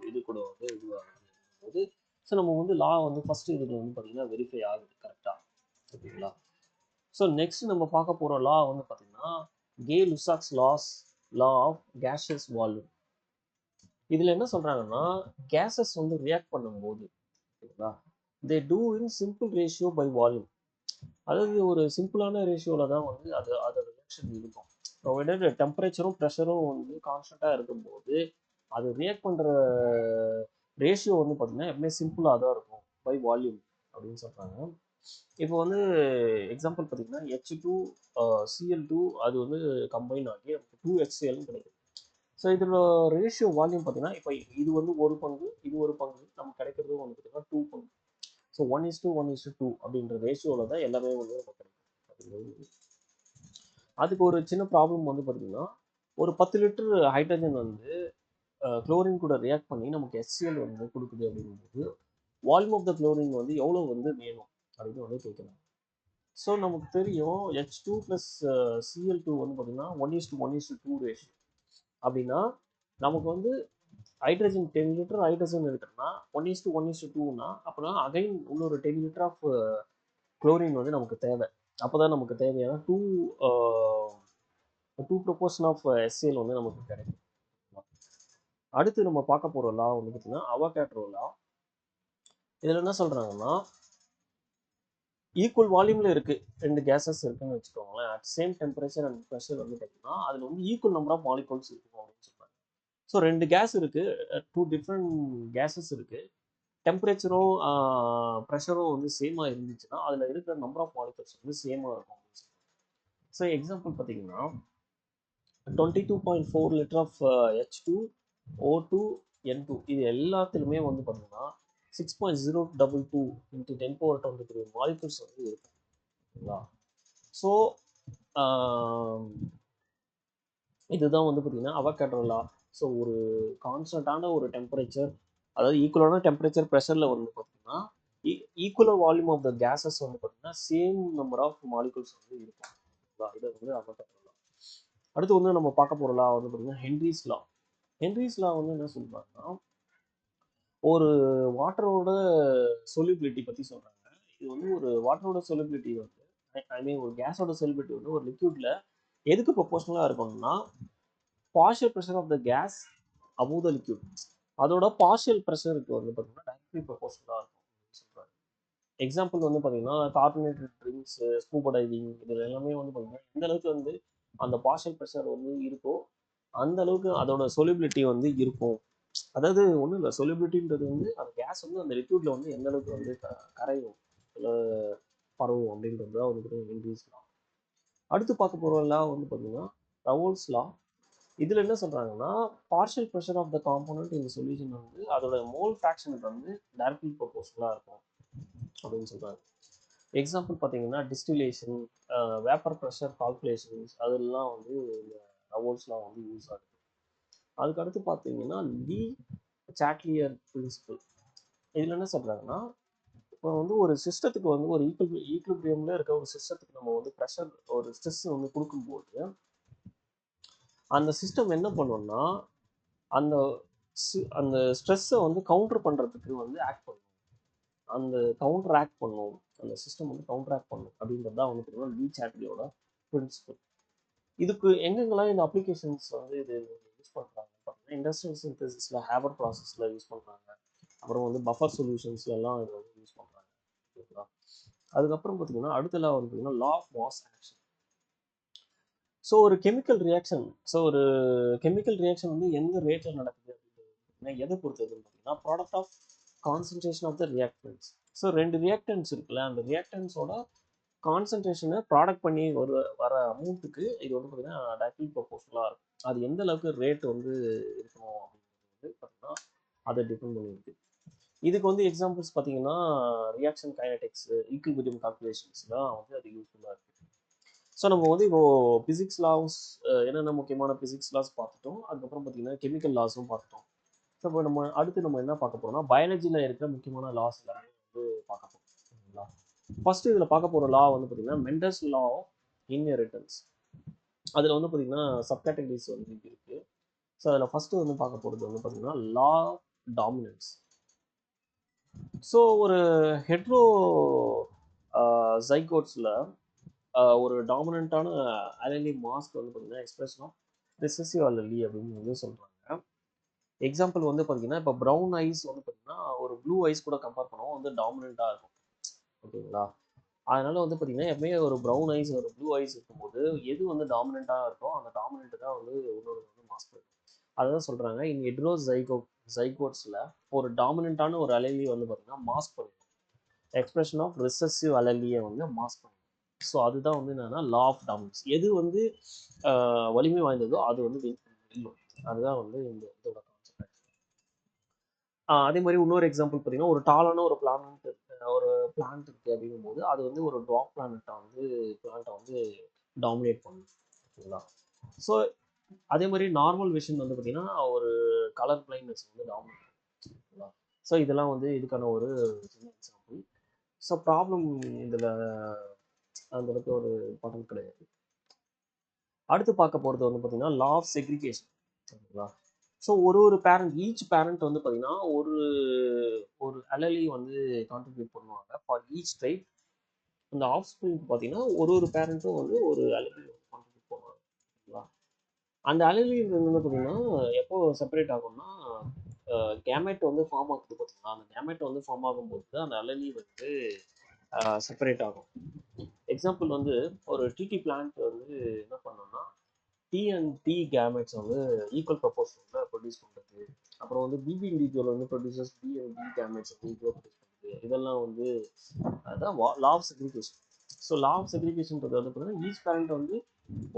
S1: இது கூட வந்து இதுவாகுது. ஸோ நம்ம வந்து லா வந்து ஃபர்ஸ்ட் இதுல வந்து பார்த்தீங்கன்னா வெரிஃபை ஆகுது கரெக்டாக. ஓகேங்களா? ஸோ நெக்ஸ்ட் நம்ம பார்க்க போகிற லா வந்து பார்த்தீங்கன்னா Gay Lussac's law of gaseous volume. இதில் என்ன சொல்கிறாங்கன்னா கேஸஸ் வந்து ரியாக்ட் பண்ணும்போது ஓகேங்களா they do in simple ratio by volume. அதாவது ஒரு சிம்பிளான ரேஷியோவில் தான் வந்து அதோட ரியாக்ஷன் இருக்கும். ப்ரொவைடட் டெம்பரேச்சரும் ப்ரெஷரும் வந்து கான்ஸ்டண்ட்டாக இருக்கும்போது அது ரியாக்ட் பண்ணுற ரேஷியோ வந்து பார்த்தீங்கன்னா எப்பவுமே சிம்பிளாக தான் இருக்கும் பை வால்யூம் அப்படின்னு சொல்கிறாங்க. இப்போ வந்து எக்ஸாம்பிள் பார்த்தீங்கன்னா H2Cl2 அது வந்து கம்பைன் ஆகி 2HCl கிடைக்கும். ஸோ இதோட ரேஷியோ வால்யூம் பார்த்தீங்கன்னா இப்போ இது வந்து ஒரு பங்கு, இது ஒரு பங்கு, நமக்கு கிடைக்கிறது வந்து பார்த்தீங்கன்னா 2 பங்கு. ஸோ 1:1:2 அப்படின்ற ரேஷியோவில் தான் எல்லாமே வந்து நமக்கு கிடைக்கும். அதுக்கு ஒரு சின்ன ப்ராப்ளம் வந்து பார்த்தீங்கன்னா ஒரு 10 லிட்டர் ஹைட்ரஜன் வந்து குளோரின் கூட ரியாக்ட் பண்ணி நமக்கு HCl வந்து கொடுக்குது அப்படிங்கும்போது வால்யூம் ஆஃப் த குளோரின் வந்து எவ்வளோ வந்து வேணும் அப்படின்னு வந்து கேட்கலாம். ஸோ நமக்கு தெரியும் H2 ப்ளஸ் Cl2 வந்து பார்த்தீங்கன்னா 1:1:2 ரேஷியோ. அப்படின்னா நமக்கு வந்து ஹைட்ரஜன் 10 லிட்டர் ஹைட்ரஜன் இருக்குன்னா 1:1:2னா அப்படின்னா அகைன் இன்னொரு 10 லிட்டர் ஆஃப் குளோரின் வந்து நமக்கு தேவை. அப்போதான் நமக்கு தேவையான டூ ப்ரொபோர்ஷன் ஆஃப் HCl வந்து நமக்கு கிடைக்கும். அடுத்து நம்ம பார்க்க போகிற லா வந்து பார்த்தீங்கன்னா அவகாட்ரோ லா. இதில் என்ன சொல்கிறாங்கன்னா ஈக்குவல் வால்யூமில் இருக்குது ரெண்டு கேஸஸ் இருக்குன்னு வச்சுக்கோங்களேன். At same temperature and pressure வந்து பார்த்தீங்கன்னா அதில் வந்து ஈக்குவல் நம்பர் ஆஃப் மாலிகூல்ஸ் இருக்கும் அப்படின்னு சொல்கிறாங்க. ஸோ ரெண்டு கேஸ் இருக்குது, டூ டிஃப்ரெண்ட் கேஸஸ் இருக்குது. டெம்பரேச்சரும் ப்ரெஷரும் வந்து சேமாக இருந்துச்சுன்னா அதில் இருக்கிற நம்பர் ஆஃப் மாலிகூல்ஸ் வந்து சேமாக இருக்கும். ஸோ எக்ஸாம்பிள் பார்த்தீங்கன்னா 22.4 லிட்டர் ஆஃப் H2O2 N2 இது எல்லாத்துலேயுமே வந்து பார்த்தீங்கன்னா 6.022 into 10⁻23 மாலிகூல்ஸ் வந்து இருக்கும். ஓகேங்களா? ஸோ இதுதான் வந்து பார்த்தீங்கன்னா அவகாட்ரோ லா. ஸோ ஒரு கான்ஸ்டன்டான ஒரு டெம்பரேச்சர், அதாவது ஈக்குவலான டெம்பரேச்சர் ப்ரெஷரில் வந்து பார்த்தீங்கன்னா equal volume of the gases வந்து பார்த்தீங்கன்னா சேம் நம்பர் ஆஃப் மாலிகூல்ஸ் வந்து இருக்கும். இது வந்து அவகாட்ரோ லா. அடுத்து வந்து நம்ம பார்க்க போகிற லா வந்து பார்த்தீங்கன்னா ஹென்ரிஸ் லா. ஹென்ரிஸ் லா வந்து என்ன சொல்றாங்கன்னா ஒரு வாட்டரோட சொலிபிலிட்டி பற்றி சொல்கிறாங்க. இது வந்து ஒரு வாட்டரோட சொலிபிலிட்டி வந்து ஐ மீன் ஒரு கேஸோட சொலிபிலிட்டி வந்து ஒரு லிக்யூட்ல எதுக்கு ப்ரொபோஷனலாக இருக்கணும்னா partial pressure of the gas above the liquid, அதோட பார்ஷியல் ப்ரெஷருக்கு வந்து பார்த்தீங்கன்னா டைரக்ட்லி ப்ரொபோஷனலாக இருக்கும் அப்படின்னு சொல்கிறாங்க. எக்ஸாம்பிள் வந்து பார்த்தீங்கன்னா கார்பனேட்டட் ட்ரிங்க்ஸ், ஸ்கூபா டைவிங், இதில் எல்லாமே வந்து பார்த்தீங்கன்னா எந்த அளவுக்கு வந்து அந்த பார்ஷியல் ப்ரெஷர் வந்து இருக்கோ அந்த அளவுக்கு அதோட சொலிபிலிட்டி வந்து இருக்கும். அதாவது ஒன்றும் இல்லை, சொலிபிலிட்டின்றது வந்து அந்த கேஸ் வந்து அந்த லிக்யூட்ல வந்து எந்த அளவுக்கு வந்து கரையும் இல்லை பரவும் அப்படின்றது தான் வந்து ஹென்ரிஸ் லா. அடுத்து பார்க்க போகிற லா வந்து பார்த்தீங்கன்னா ரவோல்ஸ் லா. இதில் என்ன சொல்கிறாங்கன்னா partial pressure of the component இந்த சொல்யூஷன் வந்து அதோட மோல் ஃப்ராக்ஷனுக்கு வந்து டைரக்ட்லி ப்ரொபோஷனலாக இருக்கும் அப்படின்னு சொல்கிறாங்க. எக்ஸாம்பிள் பார்த்தீங்கன்னா டிஸ்டிலேஷன், வேப்பர் ப்ரெஷர் கால்குலேஷன்ஸ், அதெல்லாம் வந்து இந்த ரவோல்ஸ் லா வந்து யூஸ் ஆகுது. அதுக்கு அடுத்து பார்த்தீங்கன்னா லீ சாட்லியர் பிரின்சிபல். இதில் என்ன சொல்கிறாங்கன்னா இப்போ வந்து ஒரு சிஸ்டத்துக்கு வந்து ஒரு ஈக்குலிபிரியமில் இருக்க ஒரு சிஸ்டத்துக்கு நம்ம வந்து ப்ரெஷர் ஒரு ஸ்ட்ரெஸ் வந்து கொடுக்கும்போது அந்த சிஸ்டம் என்ன பண்ணணும்னா அந்த அந்த ஸ்ட்ரெஸ்ஸை வந்து கவுண்டர் பண்ணுறதுக்கு வந்து ஆக்ட் பண்ணும். அந்த கவுண்டர் ஆக்ட் பண்ணும், அந்த சிஸ்டம் வந்து கவுண்டர் ஆக்ட் பண்ணும் அப்படின்றது தான் வந்து பார்த்தீங்கன்னா லீ சாட்லியோட பிரின்சிபல். இதுக்கு எங்கெங்கெல்லாம் இந்த அப்ளிகேஷன்ஸ் வந்து இது யூஸ் பண்ணுறாங்க பார்த்தீங்கன்னா இண்டஸ்ட்ரியல் சிந்தசிஸில் ஹேபர் ப்ராசஸில் யூஸ் பண்ணுறாங்க. அப்புறம் வந்து பஃபர் சொல்யூஷன்ஸ்லாம் இதை வந்து யூஸ் பண்ணுறாங்க. ஓகேங்களா? அதுக்கப்புறம் பார்த்தீங்கன்னா அடுத்த லா வந்து பார்த்தீங்கன்னா law of mass action. So ஒரு கெமிக்கல் ரியாக்ஷன் வந்து எந்த ரேட்டில் நடக்குது அப்படின்னா எதை பொறுத்ததுன்னு பார்த்தீங்கன்னா product of concentration of the reactants. So ரெண்டு ரியாக்டன்ஸ் இருக்குல்ல, அந்த ரியாக்டன்ஸோட கான்சன்ட்ரேஷனை ப்ராடக்ட் பண்ணி வர அமௌண்ட்டுக்கு இது வந்து பார்த்தீங்கன்னா டைரக்ட்லி ப்ரொபோஷனலாக இருக்கும். அது எந்த அளவுக்கு ரேட் வந்து இருக்கணும் அப்படிங்கிறது வந்து பார்த்தீங்கன்னா அதை டிபெண்ட் பண்ணியிருக்கு. இதுக்கு வந்து எக்ஸாம்பிள்ஸ் பார்த்தீங்கன்னா ரியாக்ஷன் கைனடிக்ஸ், ஈக்குலிபிரியம் கால்குலேஷன்ஸ்லாம் வந்து அது யூஸ்ஃபுல்லாக இருக்குது. ஸோ நம்ம வந்து இப்போ பிசிக்ஸ் லாஸ் என்னென்ன முக்கியமான பிசிக்ஸ் லாஸ் பார்த்துட்டோம். அதுக்கப்புறம் பார்த்தீங்கன்னா கெமிக்கல் லாஸும் பார்த்துட்டோம். ஸோ இப்போ அடுத்து நம்ம என்ன பார்க்க போறோம்னா பயாலஜியில் இருக்கிற முக்கியமான லாஸ் எல்லாமே வந்து பார்க்க போகிறோம். ஓகேங்களா? ஃபர்ஸ்ட் இதில் பார்க்க போகிற லா வந்து பார்த்தீங்கன்னா மெண்டல்ஸ் லா ஆஃப் இன்ஹெரிட்டன்ஸ். அதில் வந்து பார்த்தீங்கன்னா சப்கேட்டகரிஸ் வந்து இருக்கு. ஸோ அதில் ஃபர்ஸ்ட் வந்து பார்க்க போகிறது வந்து பார்த்தீங்கன்னா லா டாமினன்ஸ். ஸோ ஒரு ஹெட்ரோ ஜைகோட்ஸில் ஒரு டாமினண்ட்டான அலலி மாஸ்க் வந்து பார்த்தீங்கன்னா எக்ஸ்பிரஷன் ஆஃப் ரிசசிவ் அலலி அப்படின்னு வந்து சொல்கிறாங்க. எக்ஸாம்பிள் வந்து பார்த்தீங்கன்னா இப்போ ப்ரௌன் ஐஸ் வந்து பார்த்தீங்கன்னா ஒரு ப்ளூ ஐஸ் கூட கம்பேர் பண்ணுவோம் வந்து டாமினண்ட்டாக இருக்கும். ஓகேங்களா? அதனால வந்து பார்த்தீங்கன்னா எப்பவுமே ஒரு ப்ரௌன் ஐஸ் ஒரு ப்ளூ ஐஸ் இருக்கும்போது எது வந்து டாமினண்ட்டாக இருக்கோ அந்த டாமினண்ட்டு தான் வந்து இன்னொரு வந்து மாஸ்க் இருக்கும். அதான் சொல்கிறாங்க இன் ஹெட்ரோ ஜைகோட்ஸில் ஒரு டாமினண்ட்டான ஒரு அலலி வந்து பார்த்தீங்கன்னா மாஸ்க் பண்ணும், எக்ஸ்பிரஷன் ஆஃப் ரிசசிவ் அலலியை வந்து மாஸ்க் பண்ணும். ஸோ அதுதான் வந்து என்னன்னா லா ஆஃப் டாமினன்ஸ். எது வந்து வலிமை வாய்ந்ததோ அது வந்து வெல்லும். அதுதான் வந்து இந்த இதோட கான்செப்ட். அதே மாதிரி இன்னொரு எக்ஸாம்பிள் பார்த்தீங்கன்னா ஒரு டாலான ஒரு பிளான்ட் இருக்கு அப்படிங்கும்போது அது வந்து ஒரு டாக் பிளான்ட்டை வந்து டாமினேட் பண்ணும். ஓகேங்களா? ஸோ அதே மாதிரி நார்மல் விஷன் வந்து பார்த்தீங்கன்னா ஒரு கலர் பிளைண்ட்னஸ் வந்து டாமினேட் பண்ணும். ஓகேங்களா? ஸோ இதெல்லாம் வந்து இதுக்கான ஒரு சின்ன எக்ஸாம்பிள். ஸோ ப்ராப்ளம் இதில் அந்த அளவுக்கு ஒரு இம்பார்ட்டன்ட் கிடையாது. அடுத்து பார்க்க போகிறது வந்து பார்த்தீங்கன்னா லா ஆஃப் செக்ரிகேஷன். சரிங்களா? ஸோ ஒரு பேரண்ட், ஈச் பேரண்ட் வந்து பார்த்தீங்கன்னா ஒரு ஒரு அலலி வந்து கான்ட்ரிபியூட் பண்ணுவாங்க ஃபார் ஈச் ட்ரைப். அந்த ஆஃப் ஸ்ப்ரிங் பார்த்தீங்கன்னா ஒரு பேரண்ட்டும் வந்து ஒரு அலலி கான்ட்ரிபியூட் பண்ணுவாங்க. சரிங்களா? அந்த அலலி வந்து பார்த்தீங்கன்னா எப்போ செப்பரேட் ஆகும்னா கேமெட் வந்து ஃபார்ம் ஆகுது பார்த்தீங்கன்னா, அந்த கேமெட் வந்து ஃபார்ம் ஆகும்போது அந்த அலலி வந்து செப்பரேட் ஆகும். எக்ஸாம்பிள் வந்து ஒரு டிடி பிளான்ட் வந்து என்ன பண்ணோம்னா டி அண்ட் டி கேமெட்ஸ் வந்து ஈக்குவல் ப்ரொபோர்ஷனில் ப்ரொடியூஸ் பண்ணுறது. அப்புறம் வந்து பிபி இண்டிவிஜுவல் வந்து producers P and T gametes வந்து ஈக்குவல் ப்ரொடியூஸ் பண்ணுறது. இதெல்லாம் வந்து அதுதான் law of segregation. So law of செக்ரிகேஷன்றது வந்து பார்த்தீங்கன்னா ஈச் பேரண்ட் வந்து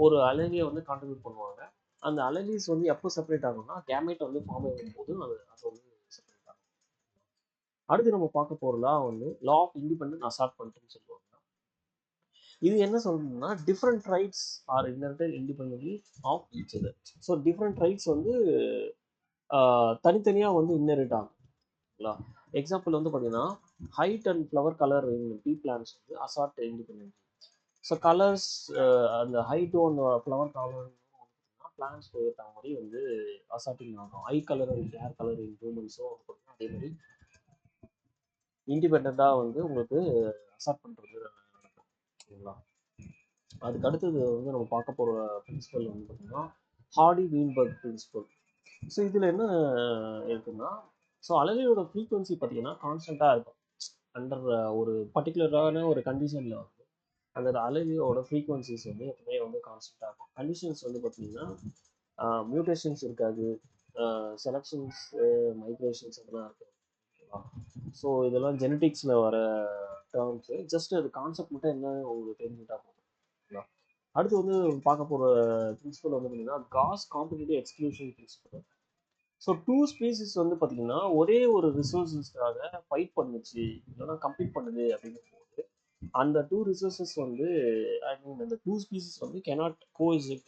S1: ஒரு அலலியை வந்து கான்ட்ரிபியூட் பண்ணுவாங்க. அந்த அலலிஸ் வந்து எப்போ செப்பரேட் ஆகும்னா கேமெட் வந்து ஃபார்ம் ஆகும் போது அது வந்து செப்பரேட் ஆகும். அடுத்து நம்ம பார்க்க போகிறதா வந்து லா ஆஃப் இண்டிபெண்டன்ட் அசார்ட்மெண்ட்னு சொல்லுவாங்க. இது என்ன சொல்லணும்னா different traits are inherited independently of each other. So different traits வந்து தனித்தனியாக வந்து இன்ஹெரிட் ஆகுங்களா. எக்ஸாம்பிள் வந்து பார்த்தீங்கன்னா height and flower colour in the plants வந்து அசார்ட் இண்டிபெண்டன்ட். ஸோ கலர்ஸ் அந்த ஹைட்டும் அந்த ஃப்ளவர் கலர் பிளான்ஸ் ஏற்ற மாதிரி வந்து அசார்ட்டிங் ஆகும். Eye colour and hair colour in ஹியூமன்ஸும் அதே மாதிரி இண்டிபெண்ட்டாக வந்து உங்களுக்கு அசார்ட் பண்ணுறது நடக்கும். சரிங்களா? அதுக்கு அடுத்தது வந்து நம்ம பார்க்க போகிற பிரின்சிபல் வந்து பார்த்தீங்கன்னா ஹார்டி வீன்பர்க் பிரின்சிபல். ஸோ இதில் என்ன இருக்குன்னா, ஸோ அலலியோட ஃப்ரீக்வன்சி பார்த்தீங்கன்னா கான்ஸ்டண்ட்டாக இருக்கும். அண்டர் ஒரு பர்டிகுலரான ஒரு கண்டிஷனில் வந்து அந்த அலலியோட ஃப்ரீக்வன்சிஸ் வந்து எப்பவுமே வந்து கான்ஸ்டண்ட்டாக இருக்கும். கண்டிஷன்ஸ் வந்து பார்த்தீங்கன்னா மியூட்டேஷன்ஸ் இருக்காது, செலக்ஷன்ஸ், மைக்ரேஷன்ஸ் அதெல்லாம் இருக்காது. ஸோ இதெல்லாம் ஜெனட்டிக்ஸில் வர டேர்ம்ஸு. ஜஸ்ட் அது கான்செப்ட் மட்டும் என்ன உங்களுக்கு தெரிஞ்சுட்டா போதும். அடுத்து வந்து பார்க்க போகிற பிரின்சிபல் வந்து பார்த்தீங்கன்னா Gause's competitive exclusion principle. So two species வந்து பார்த்தீங்கன்னா ஒரே ஒரு ரிசோர்ஸஸ்க்காக ஃபைட் பண்ணுச்சு, இல்லைன்னா கம்ப்ளீட் பண்ணுது அப்படிங்கும் போது அந்த டூ ரிசோர்ஸஸ் வந்து ஐ மீன் அந்த டூ ஸ்பீசிஸ் வந்து கேனாட்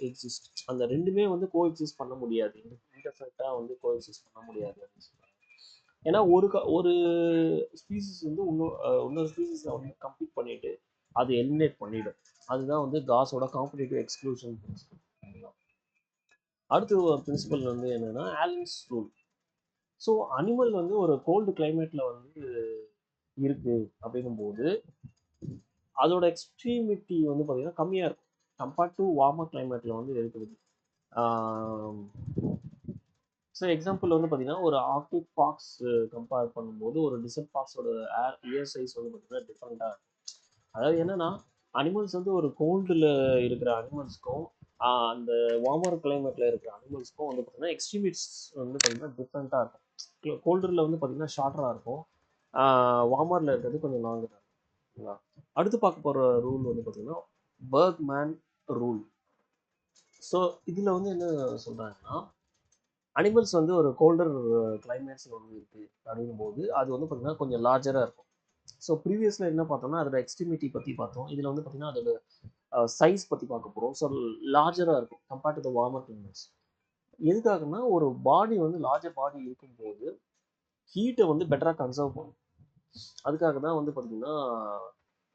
S1: எக்ஸிஸ்ட். அந்த ரெண்டுமே வந்து கோஎக்ஸிஸ்ட் பண்ண முடியாது, இன்டெஃபினிட்டாக வந்து கோஎக்ஸிஸ்ட் பண்ண முடியாது அப்படின்னு சொல்றாங்க. ஏன்னா ஒரு ஸ்பீசிஸ் வந்து இன்னொரு ஸ்பீசிஸை வந்து கம்ப்ளீட் பண்ணிட்டு அது எலிமினேட் பண்ணிடும். அதுதான் வந்து காஸோட காம்படிட்டிவ் எக்ஸ்க்ளூஷன் பிரின்சிபல். அடுத்து ஒரு பிரின்சிபல் வந்து என்னன்னா ஆலன்ஸ் ரூல். ஸோ அனிமல் வந்து ஒரு கோல்டு கிளைமேட்ல வந்து இருக்கு அப்படிங்கும்போது அதோட எக்ஸ்ட்ரீமிட்டி வந்து பார்த்தீங்கன்னா கம்மியாக இருக்கும் கம்பேர்ட் டு வார்மர் கிளைமேட்ல வந்து இருக்குது. ஸோ எக்ஸாம்பிள் வந்து பார்த்தீங்கன்னா ஒரு ஆர்டிக் ஃபாக்ஸ் கம்பேர் பண்ணும்போது ஒரு டிசர்ட் ஃபாக்ஸோட இயர் சைஸ் வந்து பார்த்தீங்கன்னா டிஃப்ரெண்ட்டாக இருக்கும். அதாவது என்னன்னா அனிமல்ஸ் வந்து ஒரு கோல்டில் இருக்கிற அனிமல்ஸ்க்கும் அந்த வார்மர் கிளைமேட்டில் இருக்கிற அனிமல்ஸ்க்கும் வந்து பார்த்தீங்கன்னா எக்ஸ்ட்ரீமிட்ஸ் வந்து பார்த்தீங்கன்னா டிஃப்ரெண்ட்டாக இருக்கும். கோல்டரில் வந்து பார்த்தீங்கன்னா ஷார்ட்டராக இருக்கும், வார்மரில் இருக்கிறது கொஞ்சம் லாங்கராக இருக்கும். அடுத்து பார்க்க போகிற ரூல் வந்து பார்த்தீங்கன்னா பர்க்மேன் ரூல். ஸோ இதில் வந்து என்ன சொல்கிறாங்கன்னா அனிமல்ஸ் வந்து ஒரு கோல்டர் கிளைமேட்ஸில் வந்து இருக்குது அப்படிங்கும்போது அது வந்து பார்த்தீங்கன்னா கொஞ்சம் லார்ஜராக இருக்கும். ஸோ ப்ரீவியஸில் என்ன பார்த்தோம்னா அதோட எக்ஸ்ட்ரிமிட்டி பற்றி பார்த்தோம். இதில் வந்து பார்த்தீங்கன்னா அதோட சைஸ் பற்றி பார்க்க போகிறோம். ஸோ லார்ஜராக இருக்கும் compared to the warmer climates. எதுக்காகனா ஒரு பாடி வந்து லார்ஜர் பாடி இருக்கும்போது ஹீட்டை வந்து பெட்டராக கன்சர்வ் பண்ணும். அதுக்காக தான் வந்து பார்த்தீங்கன்னா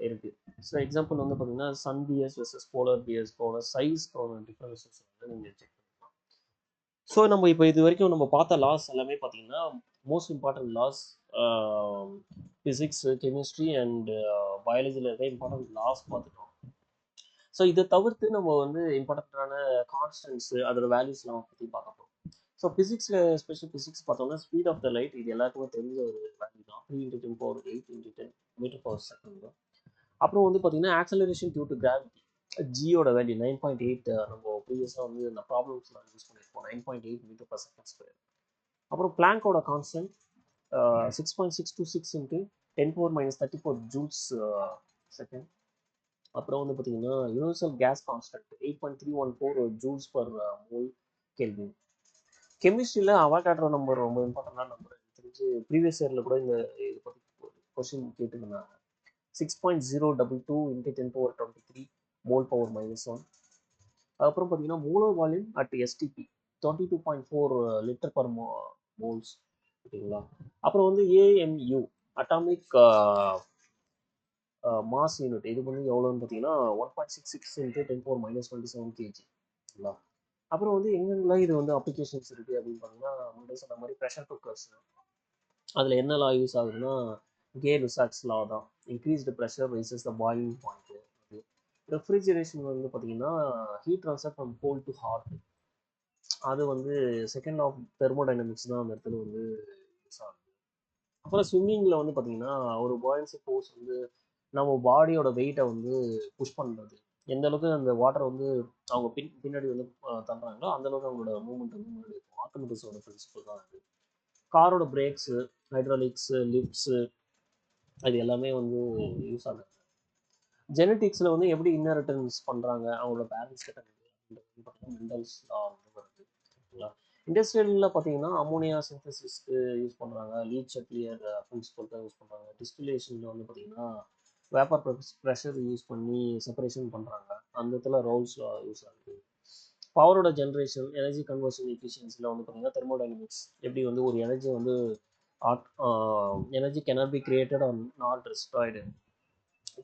S1: இருக்கு. ஸோ எக்ஸாம்பிள் வந்து பார்த்தீங்கன்னா சன் பியர்ஸ் வெர்சஸ் போலர் பியர்ஸ்க்கோட சைஸ்க்கான டிஃப்ரென்சஸ் வந்து நீங்கள் செக் பண்ணலாம். ஸோ நம்ம இப்போ இது வரைக்கும் நம்ம பார்த்த லாஸ் எல்லாமே பார்த்தீங்கன்னா most important laws physics, chemistry and பயாலஜியில் இருக்க இம்பார்ட்டன்ட் லாஸ் பார்த்துட்டோம். ஸோ இதை தவிர்த்து நம்ம வந்து இம்பார்ட்டண்ட்டான கான்ஸ்டன்ட்ஸு அதோட வேல்யூஸ்லாம் பற்றி பார்க்க போகிறோம். ஸோ ஃபிசிக்ஸில் ஸ்பெஷல் ஃபிசிக்ஸ் பார்த்தோம்னா ஸ்பீட் ஆஃப் த லைட், இது எல்லாருக்குமே தெரிஞ்ச ஒரு வேல்யூ தான், 3 × 10⁸ மீட்டர்/செகண்ட் தான். அப்புறம் வந்து பார்த்தீங்கன்னா ஆக்சலரேஷன் டியூ டு கிராவிட்டி, ஜியோட வேல்யூ 9.8. நம்ம ப்ரீவியஸாக வந்து இந்த ப்ராப்ளம்ஸ்லாம் யூஸ் பண்ணியிருப்போம், 9.8 மீட்டர்/செகண்ட். அப்புறம் பிளாங்கோட கான்ஸ்டன்ட் 6.626 × 10⁻34 ஜூல்ஸ் செகண்ட். அப்புறம் வந்து பார்த்தீங்கன்னா universal gas constant 8.314 joules per mole kelvin. கெமிஸ்ட்ரியில் அவாகாட்ரோ நம்பர் ரொம்ப இம்பார்ட்டண்டான நம்பர். எனக்கு தெரிஞ்சு ப்ரீவியஸ் இயரில் கூட இந்த இதை பற்றி கொஸ்டின் கேட்டுருந்தாங்க. 6.022 × 10⁻23 மோல்/-1. அதுக்கப்புறம் பார்த்தீங்கன்னா மோலர் வால்யூம் அட் எஸ்டிபி 22.4 லிட்டர்/மோல்ஸ். ஓகேங்களா. அப்புறம் வந்து ஏஎம்யூ அட்டாமிக் மாஸ் யூனிட். இது வந்து எவ்வளோன்னு பார்த்தீங்கன்னா 1.66 இன்ட்டு 10⁻27 kg. சரிங்களா? அப்புறம் வந்து எங்கெங்கெல்லாம் இது வந்து அப்ளிகேஷன்ஸ் இருக்குது அப்படின்னு பார்த்தீங்கன்னா, முன்னாடி சொன்ன மாதிரி ப்ரெஷர் குக்கர்ஸ். அதில் என்ன லா யூஸ் ஆகுதுன்னா கே-லுசாக்ஸ் லா தான். Increased pressure raises the boiling point. Refrigeration வந்து பார்த்தீங்கன்னா heat transfer from cold to hot. அது வந்து செகண்ட் ஆஃப் தெர்மோடைனமிக்ஸ் தான் அந்த இடத்துல வந்து யூஸ் ஆகுது. அப்புறம் ஸ்விம்மிங்கில் வந்து பார்த்தீங்கன்னா ஒரு பாயன்சி ஃபோர்ஸ் வந்து நம்ம பாடியோட வெயிட்டை வந்து புஷ் பண்ணுறது. எந்த அளவுக்கு அந்த வாட்டர் வந்து அவங்க பின்னாடி வந்து தள்ளுறாங்களோ அந்த அளவுக்கு அவங்களோட மூவ்மெண்ட் வந்து முன்னாடி இருக்கும். ஆர்க்கிமிடிஸோட பிரின்சிபல் தான் அது. காரோட பிரேக்ஸு, ஹைட்ராலிக்ஸு, லிஃப்ட்ஸு, அது எல்லாமே வந்து யூஸ் ஆகுது. ஜெனட்டிக்ஸில் வந்து எப்படி இன்னரிட்டன்ஸ் பண்ணுறாங்க அவங்களோட பேரண்ட்ஸ் கிட்ட பார்த்தீங்கன்னா மெண்டல்ஸ் லா வந்து வருது. ஓகேங்களா? இண்டஸ்ட்ரியலில் பார்த்தீங்கன்னா அமோனியா சிந்தசிஸ்க்கு யூஸ் பண்ணுறாங்க. லீச் அட்லியர் பிரின்சிபல் தான் யூஸ் பண்ணுறாங்க. டிஸ்டிலேஷனில் வந்து பார்த்தீங்கன்னா வேப்பர் ப்ரெஷர் யூஸ் பண்ணி செப்பரேஷன் பண்ணுறாங்க. அந்த இடத்துல ரவுல்ஸ் லா யூஸ் ஆகுது. பவரோட ஜென்ரேஷன், எனர்ஜி கன்வர்ஷன் எஃபிஷியன்சியில் வந்து பார்த்தீங்கன்னா தெர்மோடைனமிக்ஸ் எப்படி வந்து ஒரு எனர்ஜி வந்து energy cannot be created or not destroyed,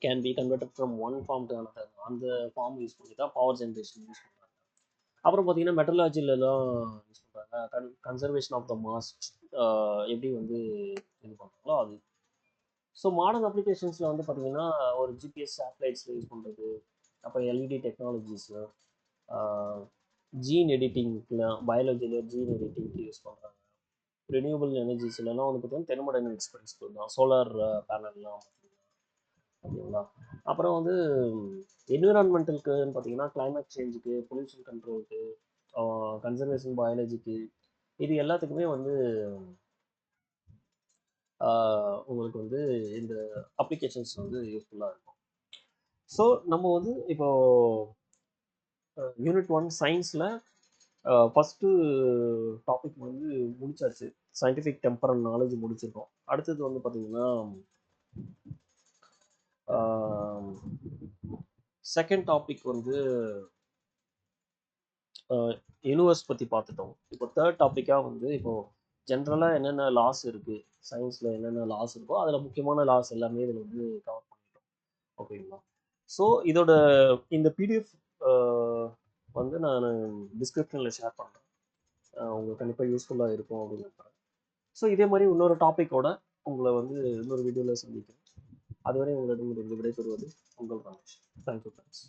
S1: can be converted from one form to another. அந்த ஃபார்ம் யூஸ் பண்ணி தான் பவர் ஜென்ரேஷன் யூஸ் பண்ணுறாங்க. அப்புறம் பார்த்தீங்கன்னா மெட்டலாஜிலலாம் யூஸ் பண்ணுறாங்க. கன்சர்வேஷன் ஆஃப் த மாஸ் எப்படி வந்து இது பண்ணுறாங்களோ அது. ஸோ மாடர்ன் அப்ளிகேஷன்ஸில் வந்து பார்த்தீங்கன்னா ஒரு ஜிபிஎஸ் சேட்டலைட்ஸில் யூஸ் பண்ணுறது. அப்புறம் எல்இடி டெக்னாலஜிஸில், ஜீன் எடிட்டிங்கில், பயாலஜியில் ஜீன் எடிட்டிங்க்கு யூஸ் பண்ணுறாங்க. ரினியூவபிள் எனர்ஜிஸ்லாம் வந்து பார்த்தீங்கன்னா தெர்மோடைனமிக்ஸ் பிரின்சிபல் தான். சோலார் பேனல்லாம் ஓகேங்களா? அப்புறம் வந்து என்விரான்மெண்டலுக்குன்னு பார்த்தீங்கன்னா கிளைமேட் சேஞ்சுக்கு, பொல்யூஷன் கண்ட்ரோலுக்கு, கன்சர்வேஷன் பயாலஜிக்கு, இது எல்லாத்துக்குமே வந்து உங்களுக்கு வந்து இந்த அப்ளிகேஷன்ஸ் வந்து யூஸ்ஃபுல்லாக இருக்கும். ஸோ நம்ம வந்து இப்போ யூனிட் 1 சயின்ஸில் ஃபஸ்ட்டு டாபிக் வந்து முடிச்சாச்சு. சயின்டிஃபிக் டெம்பரல் நாலேஜ் முடிச்சிருக்கோம். அடுத்தது வந்து பார்த்தீங்கன்னா செகண்ட் டாபிக் வந்து யூனிவர்ஸ் பற்றி பார்த்துட்டோம். இப்போ தேர்ட் டாப்பிக்காக வந்து இப்போது ஜென்ரலாக என்னென்ன லாஸ் இருக்குது, சயின்ஸில் என்னென்ன லாஸ் இருக்கோ அதில் முக்கியமான லாஸ் எல்லாமே இதில் வந்து கவர் பண்ணிட்டோம். ஓகேங்களா? ஸோ இதோட இந்த பிடிஎஃப் வந்து நான் டிஸ்கிரிப்ஷனில் ஷேர் பண்ணுறேன். உங்களுக்கு கண்டிப்பாக யூஸ்ஃபுல்லாக இருக்கும் அப்படின்னு நினைக்கிறேன். ஸோ இதே மாதிரி இன்னொரு டாப்பிக்கோட உங்களை வந்து இன்னொரு வீடியோவில் சந்திக்கிறேன். அதுவரை உங்களிடம் விடைபெறுவது உங்கள் ரமேஷ். Thank you friends.